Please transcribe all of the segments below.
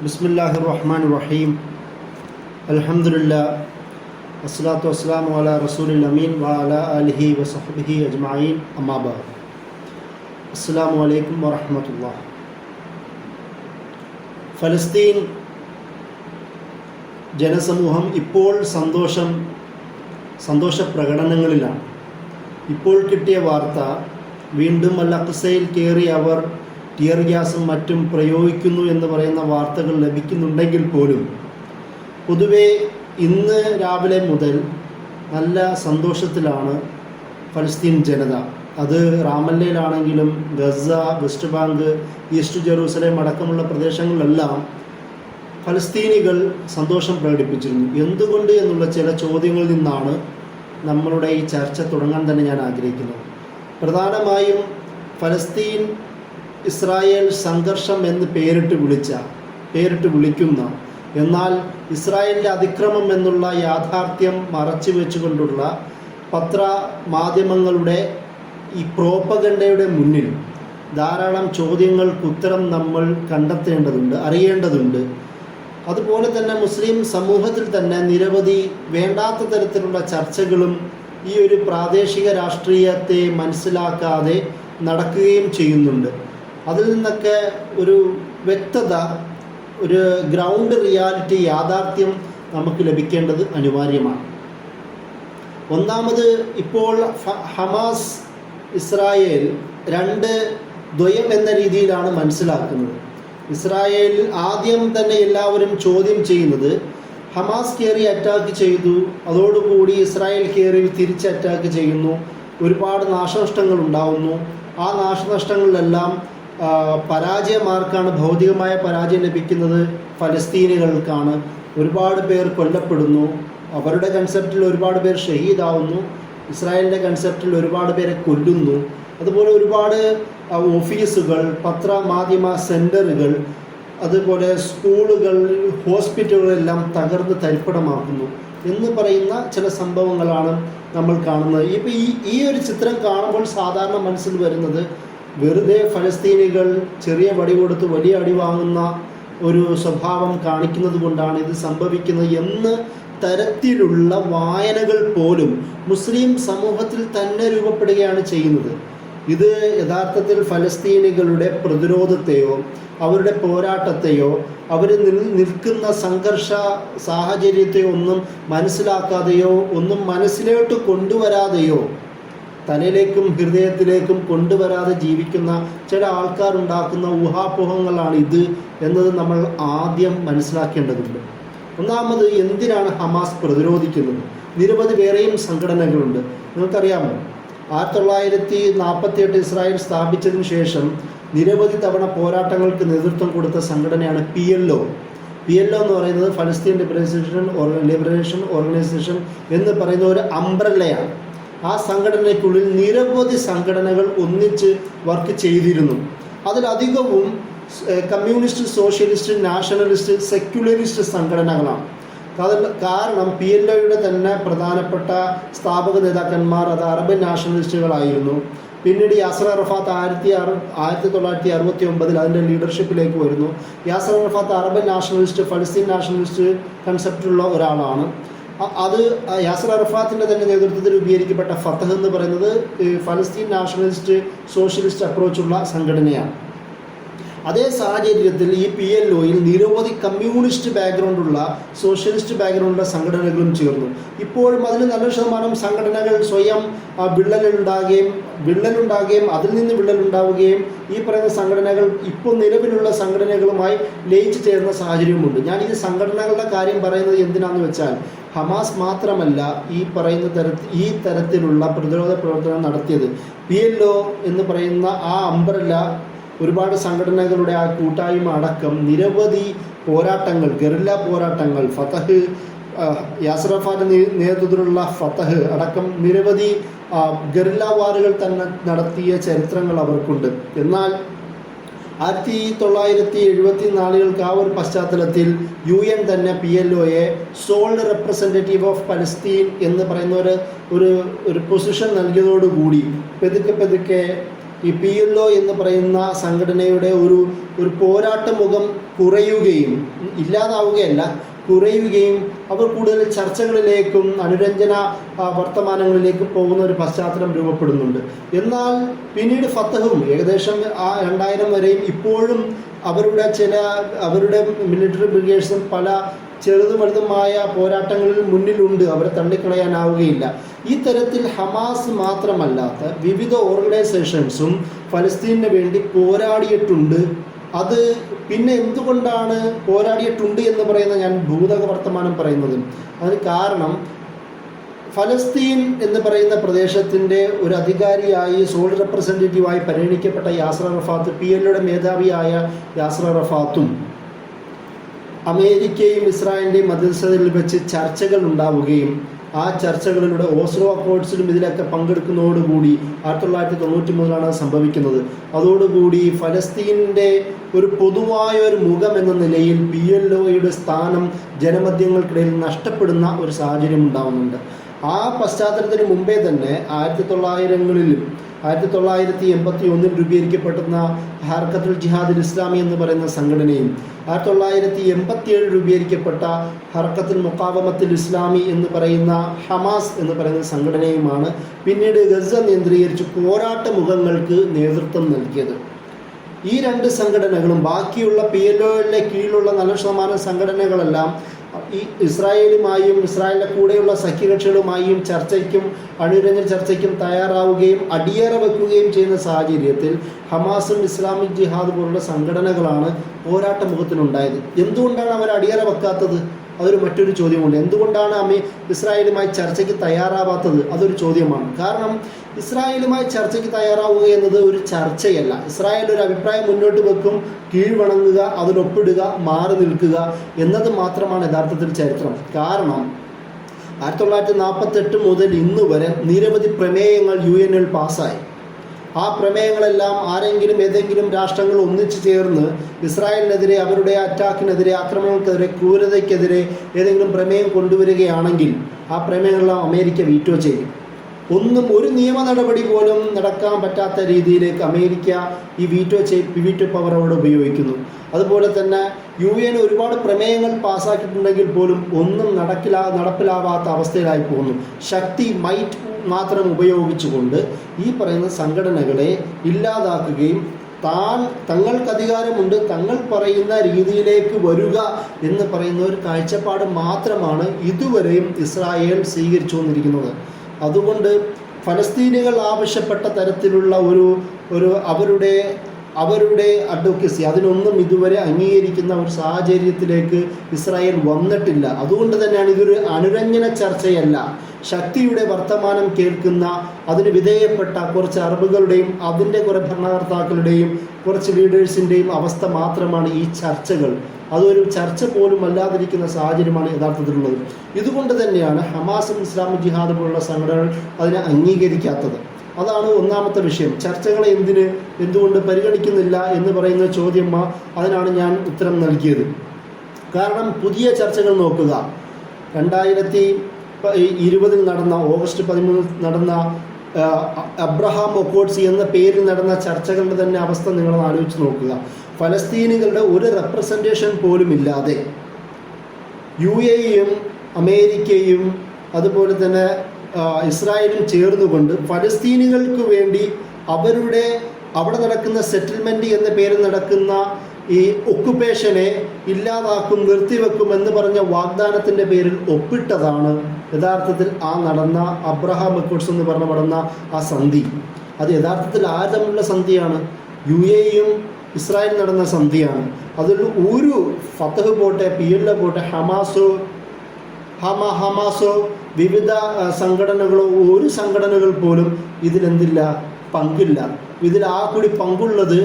ബിസ്മില്ലാഹിർ റഹ്മാനിർ റഹീം. അൽഹംദുലില്ലാഹ് വസ്സലാത്തു വസ്സലാമു അലാ റസൂലിൽ അമീൻ വഅലാ ആലിഹി വസഹ്ബിഹി അജ്മഈൻ. അമ്മാ ബഅദ്. അസ്സലാമു അലൈക്കും വറഹ്മത്തുള്ളാഹി. ഫലസ്തീൻ ജനസമൂഹം ഇപ്പോൾ സന്തോഷ പ്രകടനങ്ങളിലാണ്. ഇപ്പോൾ കിട്ടിയ വാർത്ത വീണ്ടും അൽ അഖ്സയിൽ കയറി അവർ ടിയർ ഗ്യാസും മറ്റും പ്രയോഗിക്കുന്നു എന്ന് പറയുന്ന വാർത്തകൾ ലഭിക്കുന്നുണ്ടെങ്കിൽ പോലും പൊതുവെ ഇന്ന് രാവിലെ മുതൽ നല്ല സന്തോഷത്തിലാണ് ഫലസ്തീൻ ജനത. അത് റാമല്ലയിലാണെങ്കിലും Gaza, West Bank, East Jerusalem അടക്കമുള്ള പ്രദേശങ്ങളിലെല്ലാം ഫലസ്തീനികൾ സന്തോഷം പ്രകടിപ്പിച്ചിരുന്നു. എന്തുകൊണ്ട് എന്നുള്ള ചില ചോദ്യങ്ങളിൽ നിന്നാണ് നമ്മളുടെ ഈ ചർച്ച തുടങ്ങാൻ തന്നെ ഞാൻ ആഗ്രഹിക്കുന്നത്. പ്രധാനമായും ഫലസ്തീൻ ഇസ്രായേൽ സംഘർഷം എന്ന് പേരിട്ട് വിളിക്കുന്ന, എന്നാൽ ഇസ്രായേലിൻ്റെ അതിക്രമം എന്നുള്ള യാഥാർത്ഥ്യം മറച്ചു വെച്ചുകൊണ്ടുള്ള പത്രമാധ്യമങ്ങളുടെ ഈ പ്രോപ്പഗണ്ടയുടെ മുന്നിൽ ധാരാളം ചോദ്യങ്ങൾക്ക് ഉത്തരം നമ്മൾ കണ്ടെത്തേണ്ടതുണ്ട്, അറിയേണ്ടതുണ്ട്. അതുപോലെ തന്നെ മുസ്ലിം സമൂഹത്തിൽ തന്നെ നിരവധി വേണ്ടാത്ത തരത്തിലുള്ള ചർച്ചകളും ഈ ഒരു പ്രാദേശിക രാഷ്ട്രീയത്തെ മനസ്സിലാക്കാതെ നടക്കുകയും ചെയ്യുന്നുണ്ട്. അതിൽ നിന്നൊക്കെ ഒരു വ്യക്തത, ഒരു ഗ്രൗണ്ട് റിയാലിറ്റി, യാഥാർത്ഥ്യം നമുക്ക് ലഭിക്കേണ്ടത് അനിവാര്യമാണ്. ഒന്നാമത്, ഇപ്പോൾ ഹമാസ് ഇസ്രായേൽ രണ്ട് ദ്വയം എന്ന രീതിയിലാണ് മനസ്സിലാക്കുന്നത്. ഇസ്രായേൽ ആദ്യം തന്നെ എല്ലാവരും ചോദ്യം ചെയ്യുന്നത്, ഹമാസ് കയറി അറ്റാക്ക് ചെയ്തു, അതോടുകൂടി ഇസ്രായേൽ കയറി തിരിച്ച് അറ്റാക്ക് ചെയ്യുന്നു, ഒരുപാട് നാശനഷ്ടങ്ങൾ ഉണ്ടാവുന്നു. ആ നാശനഷ്ടങ്ങളിലെല്ലാം പരാജയമാർക്കാണ്? ഭൗതികമായ പരാജയം ലഭിക്കുന്നത് ഫലസ്തീനികൾക്കാണ്. ഒരുപാട് പേർ കൊല്ലപ്പെടുന്നു. അവരുടെ കൺസെപ്റ്റിൽ ഒരുപാട് പേർ ഷഹീദാവുന്നു. ഇസ്രായേലിൻ്റെ കൺസെപ്റ്റിൽ ഒരുപാട് പേരെ കൊല്ലുന്നു. അതുപോലെ ഒരുപാട് ഓഫീസുകൾ, പത്രമാധ്യമ സെൻറ്ററുകൾ, അതുപോലെ സ്കൂളുകൾ, ഹോസ്പിറ്റലുകളെല്ലാം തകർന്ന് തരിപ്പണമാക്കുന്നു എന്ന് പറയുന്ന ചില സംഭവങ്ങളാണ് നമ്മൾ കാണുന്നത്. ഇപ്പോൾ ഈ ഒരു ചിത്രം കാണുമ്പോൾ സാധാരണ മനസ്സിൽ വരുന്നത്, വെറുതെ ഫലസ്തീനികൾ ചെറിയ വടി കൊടുത്ത് വലിയ അടി വാങ്ങുന്ന ഒരു സ്വഭാവം കാണിക്കുന്നത് കൊണ്ടാണ് ഇത് സംഭവിക്കുന്നത് എന്ന തരത്തിലുള്ള വായനകൾ പോലും മുസ്ലിം സമൂഹത്തിൽ തന്നെ രൂപപ്പെടുകയാണ് ചെയ്യുന്നത്. ഇത് യഥാർത്ഥത്തിൽ ഫലസ്തീനികളുടെ പ്രതിരോധത്തെയോ അവരുടെ പോരാട്ടത്തെയോ അവർ നിൽക്കുന്ന സംഘർഷ സാഹചര്യത്തെയോ ഒന്നും മനസ്സിലാക്കാതെയോ ഒന്നും മനസ്സിലോട്ട് കൊണ്ടുവരാതെയോ തലയിലേക്കും ഹൃദയത്തിലേക്കും കൊണ്ടുവരാതെ ജീവിക്കുന്ന ചില ആൾക്കാരുണ്ടാക്കുന്ന ഊഹാപോഹങ്ങളാണ് ഇത് എന്നത് നമ്മൾ ആദ്യം മനസ്സിലാക്കേണ്ടതുണ്ട്. ഒന്നാമത്, എന്തിനാണ് ഹമാസ് പ്രതിരോധിക്കുന്നത്? നിരവധി വേറെയും സംഘടനകളുണ്ട്. നിങ്ങൾക്കറിയാമോ, 1948 ഇസ്രായേൽ സ്ഥാപിച്ചതിന് ശേഷം നിരവധി തവണ പോരാട്ടങ്ങൾക്ക് നേതൃത്വം കൊടുത്ത സംഘടനയാണ് PLO. PLO എന്ന് പറയുന്നത് ഫലസ്തീൻ ലിബറേഷൻ ഓർഗനൈസേഷൻ എന്ന് പറയുന്ന ഒരു അംബ്രല്ലയാണ്. ആ സംഘടനയ്ക്കുള്ളിൽ നിരവധി സംഘടനകൾ ഒന്നിച്ച് വർക്ക് ചെയ്തിരുന്നു. അതിലധികവും കമ്മ്യൂണിസ്റ്റ്, സോഷ്യലിസ്റ്റ്, നാഷണലിസ്റ്റ്, സെക്യുലറിസ്റ്റ് സംഘടനകളാണ്. കാരണം PLOയുടെ തന്നെ പ്രധാനപ്പെട്ട സ്ഥാപക നേതാക്കന്മാർ അത് അറബ് നാഷണലിസ്റ്റുകളായിരുന്നു. പിന്നീട് യാസർ അറഫാത്ത് 1969 അതിൻ്റെ ലീഡർഷിപ്പിലേക്ക് വരുന്നു. യാസർ അറഫാത്ത് അറബ് നാഷണലിസ്റ്റ്, ഫലസ്തീൻ നാഷണലിസ്റ്റ് കൺസെപ്റ്റുള്ള ഒരാളാണ്. അത് യാസർ അറഫാത്തിൻ്റെ തന്നെ നേതൃത്വത്തിൽ രൂപീകരിക്കപ്പെട്ട ഫതഹ് എന്ന് പറയുന്നത് ഫലസ്തീൻ നാഷണലിസ്റ്റ് സോഷ്യലിസ്റ്റ് അപ്രോച്ചുള്ള സംഘടനയാണ്. അതേ സാഹചര്യത്തിൽ ഈ PLOയിൽ നിരവധി കമ്മ്യൂണിസ്റ്റ് ബാക്ക്ഗ്രൗണ്ടുള്ള, സോഷ്യലിസ്റ്റ് ബാക്ക്ഗ്രൗണ്ടുള്ള സംഘടനകളും ചേർന്നു. ഇപ്പോഴും അതിൽ നല്ലൊരു ശതമാനം സംഘടനകൾ സ്വയം വിള്ളലുണ്ടാകുകയും അതിൽ നിന്ന് വിള്ളലുണ്ടാവുകയും ഈ പറയുന്ന സംഘടനകൾ ഇപ്പോൾ നിലവിലുള്ള സംഘടനകളുമായി ലയിച്ചു ചേർന്ന സാഹചര്യമുണ്ട്. ഞാൻ ഈ സംഘടനകളുടെ കാര്യം പറയുന്നത് എന്തിനാണെന്ന് വെച്ചാൽ, ഹമാസ് മാത്രമല്ല ഈ തരത്തിലുള്ള പ്രതിരോധ പ്രവർത്തനം നടത്തിയത്. PLO എന്ന് പറയുന്ന ആ അംബ്രല്ല, ഒരുപാട് സംഘടനകളുടെ ആ കൂട്ടായ്മ അടക്കം നിരവധി പോരാട്ടങ്ങൾ, ഗറില്ല പോരാട്ടങ്ങൾ, ഫതഹ്, യാസർ അറഫാത്തിന്റെ നേതൃത്വത്തിലുള്ള ഫതഹ് അടക്കം നിരവധി ഗറില്ല വാറുകൾ തന്നെ നടത്തിയ ചരിത്രങ്ങൾ അവർക്കുണ്ട്. എന്നാൽ 1974 ആ ഒരു പശ്ചാത്തലത്തിൽ UN തന്നെ PLOയെ സോൾഡ് റെപ്രസെൻറ്റേറ്റീവ് ഓഫ് പലസ്തീൻ എന്ന് പറയുന്ന ഒരു പൊസിഷൻ നൽകിയതോടുകൂടി പതുക്കെ ഈ PLO എന്ന് പറയുന്ന സംഘടനയുടെ ഒരു പോരാട്ട മുഖം കുറയുകയും, ഇല്ലാതാവുകയല്ല, കുറയുകയും അവർ കൂടുതൽ ചർച്ചകളിലേക്കും അനുരഞ്ജന വർത്തമാനങ്ങളിലേക്കും പോകുന്ന ഒരു പശ്ചാത്തലം രൂപപ്പെടുന്നുണ്ട്. എന്നാൽ പിന്നീട് ഫത്തഹും ഏകദേശം 2000 വരെയും ഇപ്പോഴും അവരുടെ മിലിറ്ററി ബ്രിഗേഡ്സും പല ചെറുതും വലുതുമായ പോരാട്ടങ്ങളിൽ മുന്നിലുണ്ട്. അവരെ തള്ളിക്കളയാനാവുകയില്ല. ഈ തരത്തിൽ ഹമാസ് മാത്രമല്ലാത്ത വിവിധ ഓർഗനൈസേഷൻസും ഫലസ്തീനു വേണ്ടി പോരാടിയിട്ടുണ്ട്. അത് പിന്നെ എന്തുകൊണ്ടാണ് പോരാടിയിട്ടുണ്ട് എന്ന് പറയുന്ന ഞാൻ ഭൂതക വർത്തമാനം പറയുന്നത്? അതിന് കാരണം ഫലസ്തീൻ എന്ന് പറയുന്ന പ്രദേശത്തിൻ്റെ ഒരു അധികാരിയായി സോൾ റെപ്രസെൻറ്റേറ്റീവായി പരിഗണിക്കപ്പെട്ട യാസർ അറഫാത്ത്, PLOയുടെ മേധാവിയായ യാസർ അറഫാത്തും അമേരിക്കയും ഇസ്രായേലിൻ്റെയും മധ്യസ്ഥതയിൽ വെച്ച് ചർച്ചകൾ ഉണ്ടാവുകയും ആ ചർച്ചകളിലൂടെ ഓസ്ലോ അക്കോർഡ്സിലും ഇതിലൊക്കെ പങ്കെടുക്കുന്നതോടുകൂടി 1993 സംഭവിക്കുന്നത്. അതോടുകൂടി ഫലസ്തീനിൻ്റെ ഒരു പൊതുവായ ഒരു മുഖം എന്ന നിലയിൽ PLOയുടെ സ്ഥാനം ജനമധ്യങ്ങൾക്കിടയിൽ നഷ്ടപ്പെടുന്ന ഒരു സാഹചര്യം ഉണ്ടാവുന്നുണ്ട്. ആ പശ്ചാത്തലത്തിന് മുമ്പേ തന്നെ 1981 രൂപീകരിക്കപ്പെടുന്ന ഹർക്കത്തുൽ ജിഹാദുൽ ഇസ്ലാമി എന്ന് പറയുന്ന സംഘടനയും 1987 രൂപീകരിക്കപ്പെട്ട ഹർക്കത്തുൽ മുഖാവമത്തുൽ ഇസ്ലാമി എന്ന് പറയുന്ന ഹമാസ് എന്ന് പറയുന്ന സംഘടനയുമാണ് പിന്നീട് ഗസ നിയന്ത്രീകരിച്ച് പോരാട്ട മുഖങ്ങൾക്ക് നേതൃത്വം നൽകിയത്. ഈ രണ്ട് സംഘടനകളും ബാക്കിയുള്ള PLOയുടെ കീഴിലുള്ള 40% സംഘടനകളെല്ലാം ഈ ഇസ്രായേലുമായും ഇസ്രായേലിൻ്റെ കൂടെയുള്ള സഖ്യകക്ഷികളുമായും അനുരഞ്ജന ചർച്ചയ്ക്കും തയ്യാറാവുകയും അടിയറ വെക്കുകയും ചെയ്യുന്ന സാഹചര്യത്തിൽ ഹമാസും ഇസ്ലാമിക് ജിഹാദ് പോലുള്ള സംഘടനകളാണ് പോരാട്ട മുഖത്തിനുണ്ടായത്. എന്തുകൊണ്ടാണ് അവർ അടിയറ വെക്കാത്തത്? അതൊരു മറ്റൊരു ചോദ്യമുണ്ട്. എന്തുകൊണ്ടാണ് ഇസ്രായേലുമായി ചർച്ചയ്ക്ക് തയ്യാറാവാത്തത്? അതൊരു ചോദ്യമാണ്. കാരണം ഇസ്രായേലുമായി ചർച്ചയ്ക്ക് തയ്യാറാവുക എന്നത് ഒരു ചർച്ചയല്ല. ഇസ്രായേൽ ഒരു അഭിപ്രായം മുന്നോട്ട് വെക്കും, കീഴ്വണങ്ങുക, അതിലൊപ്പിടുക, മാറി നിൽക്കുക എന്നത് മാത്രമാണ് യഥാർത്ഥത്തിൽ ചരിത്രം. കാരണം 1948 മുതൽ ഇന്ന് വരെ നിരവധി പ്രമേയങ്ങൾ UN പാസ്സായി. ആ പ്രമേയങ്ങളെല്ലാം ഏതെങ്കിലും രാഷ്ട്രങ്ങൾ ഒന്നിച്ചു ചേർന്ന് ഇസ്രായേലിനെതിരെ, അവരുടെ അറ്റാക്കിനെതിരെ, ആക്രമണങ്ങൾക്കെതിരെ, ക്രൂരതയ്ക്കെതിരെ ഏതെങ്കിലും പ്രമേയം കൊണ്ടുവരികയാണെങ്കിൽ ആ പ്രമേയങ്ങളെല്ലാം അമേരിക്ക വീറ്റോ ചെയ്യും. ഒരു നിയമ നടപടി പോലും നടക്കാൻ പറ്റാത്ത രീതിയിലേക്ക് അമേരിക്ക ഈ വീറ്റോ പവർ അവിടെ ഉപയോഗിക്കുന്നു. അതുപോലെ തന്നെ UN ഒരുപാട് പ്രമേയങ്ങൾ പാസ്സാക്കിയിട്ടുണ്ടെങ്കിൽ പോലും ഒന്നും നടപ്പിലാവാത്ത അവസ്ഥയിലായി പോകുന്നു. മൈറ്റ് മാത്രം ഉപയോഗിച്ചുകൊണ്ട് ഈ പറയുന്ന സംഘടനകളെ ഇല്ലാതാക്കുകയും തങ്ങൾക്ക് അധികാരമുണ്ട്, തങ്ങൾ പറയുന്ന രീതിയിലേക്ക് വരിക എന്ന് പറയുന്ന ഒരു കാഴ്ചപ്പാട് മാത്രമാണ് ഇതുവരെയും ഇസ്രായേൽ സ്വീകരിച്ചു വന്നിരിക്കുന്നത്. അതുകൊണ്ട് ഫലസ്തീനികൾ ആവശ്യപ്പെട്ട തരത്തിലുള്ള അവരുടെ അഡ്വക്കസി അതിനൊന്നും ഇതുവരെ അംഗീകരിക്കുന്ന ഒരു സാഹചര്യത്തിലേക്ക് ഇസ്രായേൽ വന്നിട്ടില്ല. അതുകൊണ്ട് തന്നെയാണ് ഇതൊരു അനുരഞ്ജന ചർച്ചയല്ല, ശക്തിയുടെ വർത്തമാനം കേൾക്കുന്ന, അതിന് വിധേയപ്പെട്ട കുറച്ച് അറബുകളുടെയും അതിൻ്റെ കുറേ ഭരണകർത്താക്കളുടെയും കുറച്ച് ലീഡേഴ്സിൻ്റെയും അവസ്ഥ മാത്രമാണ് ഈ ചർച്ചകൾ. അതൊരു ചർച്ച പോലും അല്ലാതിരിക്കുന്ന സാഹചര്യമാണ് യഥാർത്ഥത്തിലുള്ളത്. ഇതുകൊണ്ട് തന്നെയാണ് ഹമാസും ഇസ്ലാമിക് ജിഹാദ് പോലുള്ള സംഘടനകൾ അതിനെ അംഗീകരിക്കാത്തത്. അതാണ് ഒന്നാമത്തെ വിഷയം. ചർച്ചകളെ എന്തുകൊണ്ട് പരിഗണിക്കുന്നില്ല എന്ന് പറയുന്ന ചോദ്യം, അതിനാണ് ഞാൻ ഉത്തരം നൽകിയത്. കാരണം പുതിയ ചർച്ചകൾ നോക്കുക. 2020 നടന്ന ഓഗസ്റ്റ് 13 നടന്ന അബ്രഹാം ഒക്കോഡ്സ് എന്ന പേരിൽ നടന്ന ചർച്ചകളുടെ തന്നെ അവസ്ഥ നിങ്ങൾ ആലോചിച്ച് നോക്കുക. ഫലസ്തീനികളുടെ ഒരു റെപ്രസെൻറ്റേഷൻ പോലും ഇല്ലാതെ UAEയും അമേരിക്കയും അതുപോലെ തന്നെ ഇസ്രായേലും ചേർന്നുകൊണ്ട് ഫലസ്തീനികൾക്ക് വേണ്ടി അവിടെ നടക്കുന്ന സെറ്റിൽമെൻറ്റ് എന്ന പേരിൽ നടക്കുന്ന ഈ ഒക്കുപേഷനെ ഇല്ലാതാക്കും, നിർത്തിവെക്കുമെന്ന് പറഞ്ഞ വാഗ്ദാനത്തിൻ്റെ പേരിൽ ഒപ്പിട്ടതാണ് യഥാർത്ഥത്തിൽ നടന്ന അബ്രഹാം അക്കോർഡ്സ് എന്ന് നടന്ന ആ സന്ധി. അത് യഥാർത്ഥത്തിൽ ആര് തമ്മിലുള്ള സന്ധിയാണ്? UAEയും ഇസ്രായേൽ നടന്ന സന്ധിയാണ്. അതിൽ ഒരു ഫത്തഹ് പോട്ടെ, PLO പോട്ടെ, ഹമാസോ വിവിധ സംഘടനകളോ ഒരു സംഘടനകൾ പോലും പങ്കില്ല. ഇതിൽ കൂടി പങ്കുള്ളത്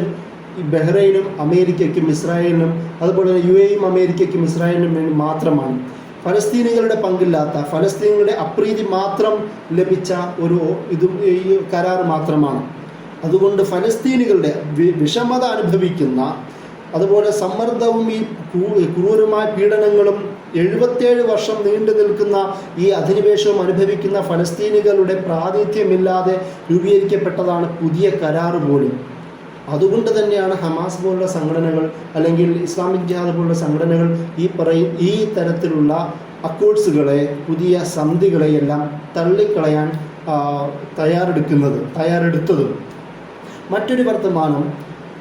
ഈ ബഹ്റൈനും അമേരിക്കയ്ക്കും ഇസ്രായേലിനും അതുപോലെ തന്നെ UAEയും അമേരിക്കയ്ക്കും ഇസ്രായേലിനും വേണ്ടി മാത്രമാണ്. ഫലസ്തീനികളുടെ പങ്കില്ലാത്ത, ഫലസ്തീനികളുടെ അപ്രീതി മാത്രം ലഭിച്ച ഈ കരാർ മാത്രമാണ്. അതുകൊണ്ട് ഫലസ്തീനികളുടെ വിഷമത അനുഭവിക്കുന്ന, അതുപോലെ സമ്മർദ്ദവും ഈ ക്രൂരമായ പീഡനങ്ങളും 77 വർഷം നീണ്ടു നിൽക്കുന്ന ഈ അധിനിവേശവും അനുഭവിക്കുന്ന ഫലസ്തീനികളുടെ പ്രാതിനിധ്യമില്ലാതെ രൂപീകരിക്കപ്പെട്ടതാണ് പുതിയ കരാറ് പോലും. അതുകൊണ്ട് തന്നെയാണ് ഹമാസ് പോലുള്ള സംഘടനകൾ അല്ലെങ്കിൽ ഇസ്ലാമിക് ജിഹാദ് പോലുള്ള സംഘടനകൾ ഈ തരത്തിലുള്ള അക്കോർഡ്സുകളെ, പുതിയ സന്ധികളെയെല്ലാം തള്ളിക്കളയാൻ തയ്യാറെടുത്തതും. മറ്റൊരു വർത്തമാനം,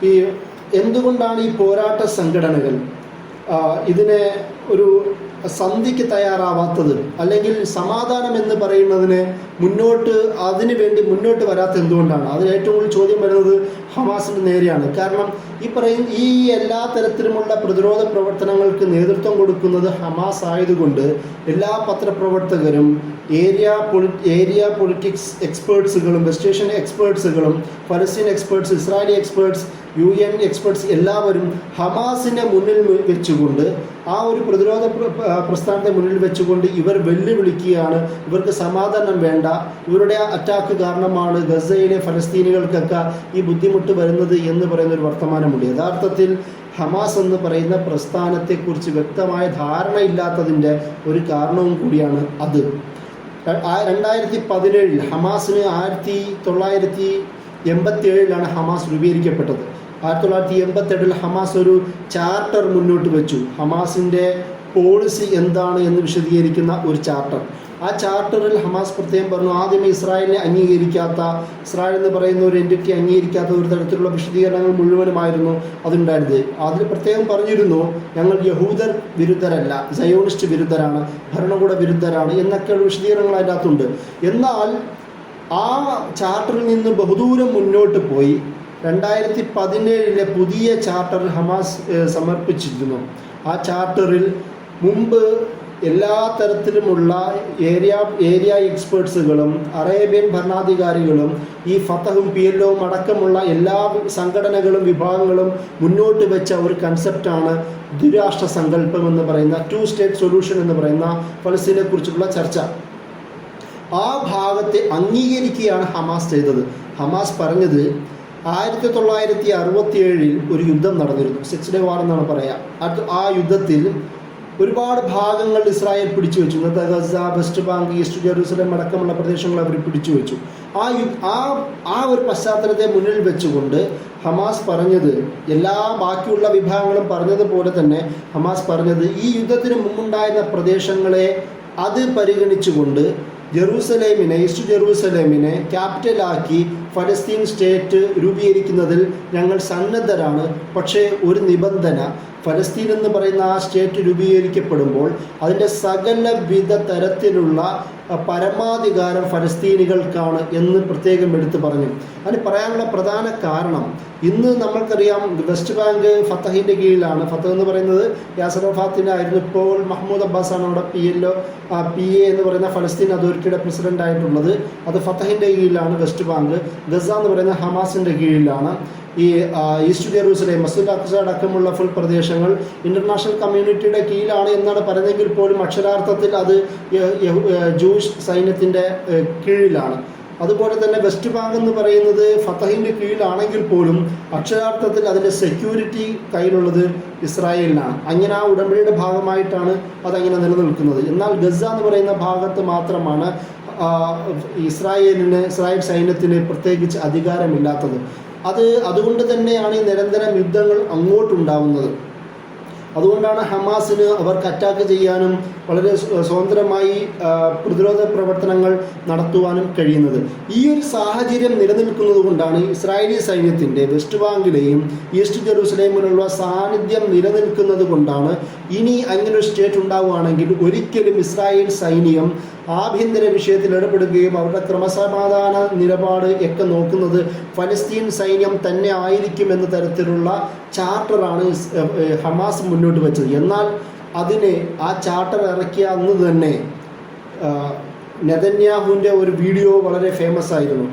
ഈ എന്തുകൊണ്ടാണ് ഈ പോരാട്ട സംഘടനകൾ ഇതിനെ ഒരു സന്ധിക്ക് തയ്യാറാവാത്തത്, അല്ലെങ്കിൽ സമാധാനം എന്ന് പറയുന്നതിന് അതിനു വേണ്ടി മുന്നോട്ട് വരാത്ത എന്തുകൊണ്ടാണ്? അതിന് ഏറ്റവും കൂടുതൽ ചോദ്യം വരുന്നത് ഹമാസിന് നേരെയാണ്. കാരണം ഈ എല്ലാ തരത്തിലുമുള്ള പ്രതിരോധ പ്രവർത്തനങ്ങൾക്ക് നേതൃത്വം കൊടുക്കുന്നത് ഹമാസ് ആയതുകൊണ്ട് എല്ലാ പത്രപ്രവർത്തകരും, ഏരിയ പൊളിറ്റിക്സ് എക്സ്പേർട്സുകളും, വെസ്റ്റ് ഏഷ്യൻ എക്സ്പേർട്സുകളും, Palestine experts, Israeli experts, UN experts എല്ലാവരും ഹമാസിനെ മുന്നിൽ വെച്ചുകൊണ്ട്, ആ ഒരു പ്രതിരോധ പ്രസ്ഥാനത്തെ മുന്നിൽ വെച്ചുകൊണ്ട് ഇവർ വെല്ലുവിളിക്കുകയാണ്. ഇവർക്ക് സമാധാനം വേണ്ട, ഇവരുടെ അറ്റാക്ക് കാരണമാണ് ഗസയിലെ ഫലസ്തീനികൾക്കൊക്കെ ഈ ബുദ്ധിമുട്ട് വരുന്നത് എന്ന് പറയുന്ന ഒരു വർത്തമാനമുണ്ട്. യഥാർത്ഥത്തിൽ ഹമാസ് എന്ന് പറയുന്ന പ്രസ്ഥാനത്തെക്കുറിച്ച് വ്യക്തമായ ധാരണയില്ലാത്തതിൻ്റെ ഒരു കാരണവും കൂടിയാണ് അത്. 2017 ഹമാസിന് 1987 ഹമാസ് രൂപീകരിക്കപ്പെട്ടത്. 1988 ഹമാസ് ഒരു ചാർട്ടർ മുന്നോട്ട് വെച്ചു. ഹമാസിൻ്റെ പോളിസി എന്താണ് എന്ന് വിശദീകരിക്കുന്ന ഒരു ചാർട്ടർ. ആ ചാർട്ടറിൽ ഹമാസ് പ്രത്യേകം പറഞ്ഞു, ആദ്യമേ ഇസ്രായേലിനെ അംഗീകരിക്കാത്ത, ഇസ്രായേൽ എന്ന് പറയുന്ന ഒരു എൻറ്റിറ്റി അംഗീകരിക്കാത്ത ഒരു തരത്തിലുള്ള വിശദീകരണങ്ങൾ മുഴുവനുമായിരുന്നു അതുണ്ടായിരുന്നത്. അതിൽ പ്രത്യേകം പറഞ്ഞിരുന്നു, ഞങ്ങൾ യഹൂദർ വിരുദ്ധരല്ല, സയോണിസ്റ്റ് വിരുദ്ധരാണ്, ഭരണകൂട വിരുദ്ധരാണ് എന്നൊക്കെയുള്ള വിശദീകരണങ്ങൾ അതിൻ്റെ അകത്തുണ്ട്. എന്നാൽ ആ ചാർട്ടറിൽ നിന്ന് ബഹുദൂരം മുന്നോട്ട് പോയി 2017 പുതിയ ചാർട്ടർ ഹമാസ് സമർപ്പിച്ചിരുന്നു. ആ ചാർട്ടറിൽ മുമ്പ് എല്ലാ തരത്തിലുമുള്ള ഏരിയ എക്സ്പേർട്സുകളും അറേബ്യൻ ഭരണാധികാരികളും ഈ ഫതഹും PLOയും അടക്കമുള്ള എല്ലാ സംഘടനകളും വിഭാഗങ്ങളും മുന്നോട്ട് വെച്ച ഒരു കൺസെപ്റ്റാണ് ദ്വിരാഷ്ട്ര സങ്കല്പം എന്ന് പറയുന്ന, 2 സ്റ്റേറ്റ് സൊല്യൂഷൻ എന്ന് പറയുന്ന ഫലസ്തീനെ കുറിച്ചുള്ള ചർച്ച. ആ ഭാഗത്തെ അംഗീകരിക്കുകയാണ് ഹമാസ് ചെയ്തത്. ഹമാസ് പറഞ്ഞത് 1967 ഒരു യുദ്ധം നടന്നിരുന്നു, 6 ഡേ വാർ എന്നാണ് പറയുക. ആ യുദ്ധത്തിൽ ഒരുപാട് ഭാഗങ്ങൾ ഇസ്രായേൽ പിടിച്ചു വെച്ചു. ഇന്നത്തെ Gaza, West Bank, East Jerusalem അടക്കമുള്ള പ്രദേശങ്ങൾ അവർ പിടിച്ചു വെച്ചു. ആ ഒരു പശ്ചാത്തലത്തെ മുന്നിൽ വെച്ചുകൊണ്ട് ഹമാസ് പറഞ്ഞത്, എല്ലാ ബാക്കിയുള്ള വിഭാഗങ്ങളും പറഞ്ഞതുപോലെ തന്നെ ഹമാസ് പറഞ്ഞത്, ഈ യുദ്ധത്തിന് മുമ്പുണ്ടായിരുന്ന പ്രദേശങ്ങളെ അത് പരിഗണിച്ചുകൊണ്ട് ഈസ്റ്റ് ജെറൂസലേമിനെ ക്യാപിറ്റലാക്കി ഫലസ്തീൻ സ്റ്റേറ്റ് രൂപീകരിക്കുന്നതിൽ ഞങ്ങൾ സന്നദ്ധരാണ്. പക്ഷേ ഒരു നിബന്ധന, ഫലസ്തീൻ എന്ന് പറയുന്ന ആ സ്റ്റേറ്റ് രൂപീകരിക്കപ്പെടുമ്പോൾ അതിൻ്റെ സകലവിധ തരത്തിലുള്ള പരമാധികാരം ഫലസ്തീനികൾക്കാണ് എന്ന് പ്രത്യേകം എടുത്തു പറഞ്ഞു. അതിന് പറയാനുള്ള പ്രധാന കാരണം, ഇന്ന് നമ്മൾക്കറിയാം വെസ്റ്റ് ബാങ്ക് ഫത്തഹിൻ്റെ കീഴിലാണ്. ഫത്തഹ് എന്ന് പറയുന്നത് യാസർ അറാഫത്തിൻ്റെ ആയിരുന്നു. ഇപ്പോൾ മഹ്മൂദ് അബ്ബാസാണ് അവിടെ PA എന്ന് പറയുന്ന ഫലസ്തീൻ അതോറിറ്റിയുടെ പ്രസിഡന്റ് ആയിട്ടുള്ളത്. അത് ഫത്തഹിൻ്റെ കീഴിലാണ് വെസ്റ്റ് ബാങ്ക്. ഗസ എന്ന് പറയുന്ന ഹമാസിൻ്റെ കീഴിലാണ്. ഈ ഈസ്റ്റ് ജെറൂസലേം, മസ്ജിദ് അഖ്സ അടക്കമുള്ള ഫുൾ പ്രദേശങ്ങൾ ഇൻ്റർനാഷണൽ കമ്മ്യൂണിറ്റിയുടെ കീഴിലാണ് എന്നാണ് പറയുന്നതെങ്കിൽ പോലും അക്ഷരാർത്ഥത്തിൽ അത് ജൂയിഷ് സൈന്യത്തിൻ്റെ കീഴിലാണ്. അതുപോലെ തന്നെ വെസ്റ്റ് ബാങ്ക് എന്ന് പറയുന്നത് ഫത്തഹിൻ്റെ കീഴിലാണെങ്കിൽ പോലും അക്ഷരാർത്ഥത്തിൽ അതിൻ്റെ സെക്യൂരിറ്റി കയ്യിലുള്ളത് ഇസ്രായേലിനാണ്. അങ്ങനെ ആ ഉടമ്പടിയുടെ ഭാഗമായിട്ടാണ് അതങ്ങനെ നിലനിൽക്കുന്നത്. എന്നാൽ ഗസ എന്ന് പറയുന്ന ഭാഗത്ത് മാത്രമാണ് ഇസ്രായേൽ സൈന്യത്തിന് പ്രത്യേകിച്ച് അധികാരമില്ലാത്തത്. അതുകൊണ്ട് തന്നെയാണ് ഈ നിരന്തരം യുദ്ധങ്ങൾ അങ്ങോട്ടുണ്ടാവുന്നത്. അതുകൊണ്ടാണ് ഹമാസിന് അവർക്ക് അറ്റാക്ക് ചെയ്യാനും വളരെ സ്വതന്ത്രമായി പ്രതിരോധ പ്രവർത്തനങ്ങൾ നടത്തുവാനും കഴിയുന്നത്. ഈ ഒരു സാഹചര്യം നിലനിൽക്കുന്നത് കൊണ്ടാണ് ഇസ്രായേലി സൈന്യത്തിൻ്റെ വെസ്റ്റ് ബാങ്കിലെയും ഈസ്റ്റ് ജെറൂസലേമിലുള്ള സാന്നിധ്യം നിലനിൽക്കുന്നത് കൊണ്ടാണ് ഇനി അങ്ങനൊരു സ്റ്റേറ്റ് ഉണ്ടാവുകയാണെങ്കിൽ ഒരിക്കലും ഇസ്രായേൽ സൈന്യം ആഭ്യന്തര വിഷയത്തിൽ ഇടപെടുകയും അവരുടെ ക്രമസമാധാന നിലപാട് ഒക്കെ നോക്കുന്നത് ഫലസ്തീൻ സൈന്യം തന്നെ ആയിരിക്കും എന്ന തരത്തിലുള്ള ചാർട്ടറാണ് ഹമാസ് മുന്നോട്ട് വെച്ചത്. എന്നാൽ ആ ചാർട്ടർ ഇറക്കിയ അന്ന് തന്നെ നെതന്യാഹുവിൻ്റെ ഒരു വീഡിയോ വളരെ ഫേമസ് ആയിരുന്നു.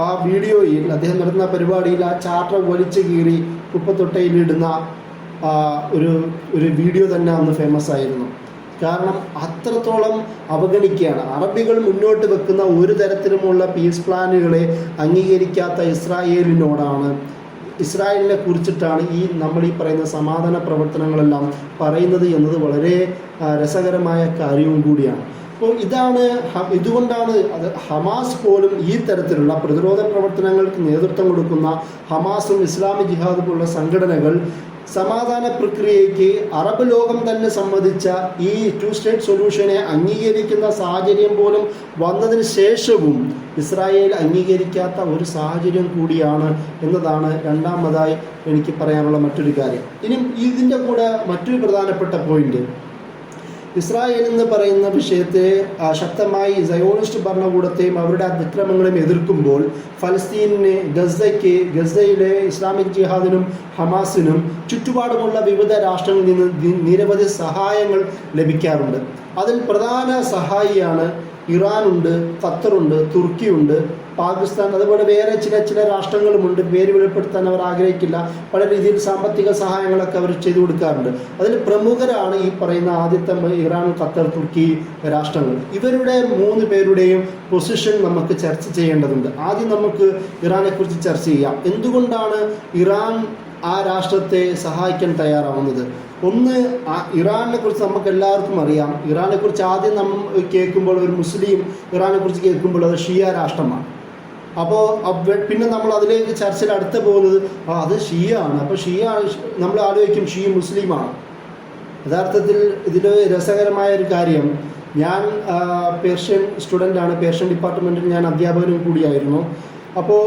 ആ വീഡിയോയിൽ അദ്ദേഹം നടത്തുന്ന പരിപാടിയിൽ ആ ചാർട്ടർ വലിച്ചു കീറി കുപ്പത്തൊട്ടയിലിടുന്ന ഒരു വീഡിയോ തന്നെ അന്ന് ഫേമസ് ആയിരുന്നു. കാരണം അത്രത്തോളം അവഗണിക്കുകയാണ്. അറബികൾ മുന്നോട്ട് വെക്കുന്ന ഒരു തരത്തിലുമുള്ള പീസ് പ്ലാനുകളെ അംഗീകരിക്കാത്ത ഇസ്രായേലിനോടാണ് ഇസ്രായേലിനെ കുറിച്ചിട്ടാണ് നമ്മൾ ഈ പറയുന്ന സമാധാന പ്രവർത്തനങ്ങളെല്ലാം പറയുന്നത് എന്നത് വളരെ രസകരമായ കാര്യവും കൂടിയാണ്. അപ്പോൾ ഇതുകൊണ്ടാണ് ഹമാസ് പോലും ഈ തരത്തിലുള്ള പ്രതിരോധ പ്രവർത്തനങ്ങൾക്ക് നേതൃത്വം കൊടുക്കുന്ന ഹമാസും ഇസ്ലാമിക് ജിഹാദും പോലുള്ള സംഘടനകൾ സമാധാന പ്രക്രിയയ്ക്ക് അറബ് ലോകം തന്നെ സമ്മതിച്ച ഈ 2 സ്റ്റേറ്റ് സൊല്യൂഷനെ അംഗീകരിക്കുന്ന സാഹചര്യം പോലും വന്നതിന് ശേഷവും ഇസ്രായേൽ അംഗീകരിക്കാത്ത ഒരു സാഹചര്യം കൂടിയാണ് എന്നതാണ് രണ്ടാമതായി എനിക്ക് പറയാനുള്ള മറ്റൊരു കാര്യം. ഇനി ഇതിൻ്റെ കൂടെ മറ്റൊരു പ്രധാനപ്പെട്ട പോയിന്റ്, ഇസ്രായേൽ എന്ന് പറയുന്ന വിഷയത്തെ ശക്തമായി സയോണിസ്റ്റ് ഭരണകൂടത്തെയും അവരുടെ അതിക്രമങ്ങളെയും എതിർക്കുമ്പോൾ ഫലസ്തീനിന് ഗസയിലെ ഇസ്ലാമിക് ജിഹാദിനും ഹമാസിനും ചുറ്റുപാടുമുള്ള വിവിധ രാഷ്ട്രങ്ങളിൽ നിന്ന് നിരവധി സഹായങ്ങൾ ലഭിക്കാറുണ്ട്. അതിൽ പ്രധാന സഹായിയാണ് ഇറാനുണ്ട്, ഖത്തറുണ്ട്, തുർക്കിയുണ്ട്, പാകിസ്ഥാൻ, അതുപോലെ വേറെ ചില രാഷ്ട്രങ്ങളുമുണ്ട്. പേര് വെളിപ്പെടുത്താൻ അവർ ആഗ്രഹിക്കില്ല. പല രീതിയിൽ സാമ്പത്തിക സഹായങ്ങളൊക്കെ അവർ ചെയ്തു കൊടുക്കാറുണ്ട്. അതിൽ പ്രമുഖരാണ് ഈ പറയുന്ന ആദ്യത്തെ ഇറാൻ, ഖത്തർ, തുർക്കി രാഷ്ട്രങ്ങൾ. ഇവരുടെ 3 പേരുടെയും പൊസിഷൻ നമുക്ക് ചർച്ച ചെയ്യേണ്ടതുണ്ട്. ആദ്യം നമുക്ക് ഇറാനെ കുറിച്ച് ചർച്ച ചെയ്യാം. എന്തുകൊണ്ടാണ് ഇറാൻ ആ രാഷ്ട്രത്തെ സഹായിക്കാൻ തയ്യാറാവുന്നത്? ഒന്ന്, ഇറാനെ കുറിച്ച് നമുക്ക് എല്ലാവർക്കും അറിയാം. ഇറാനെ കുറിച്ച് ആദ്യം നമ്മൾ കേൾക്കുമ്പോൾ, ഒരു മുസ്ലിം ഇറാനെ കുറിച്ച് കേൾക്കുമ്പോൾ അത് ഷിയ രാഷ്ട്രമാണ്. അപ്പോൾ പിന്നെ നമ്മൾ അതിലേക്ക് ചർച്ചയിൽ അടുത്ത് പോകുന്നത് അത് ഷിയ ആണ്. അപ്പോൾ ഷിയ നമ്മൾ ആലോചിക്കും ഷിയ മുസ്ലിമാണ്. യഥാർത്ഥത്തിൽ ഇതിൽ രസകരമായ ഒരു കാര്യം, ഞാൻ പേർഷ്യൻ സ്റ്റുഡൻ്റാണ്. പേർഷ്യൻ ഡിപ്പാർട്ട്മെൻറ്റിൽ ഞാൻ അധ്യാപകനും കൂടിയായിരുന്നു. അപ്പോൾ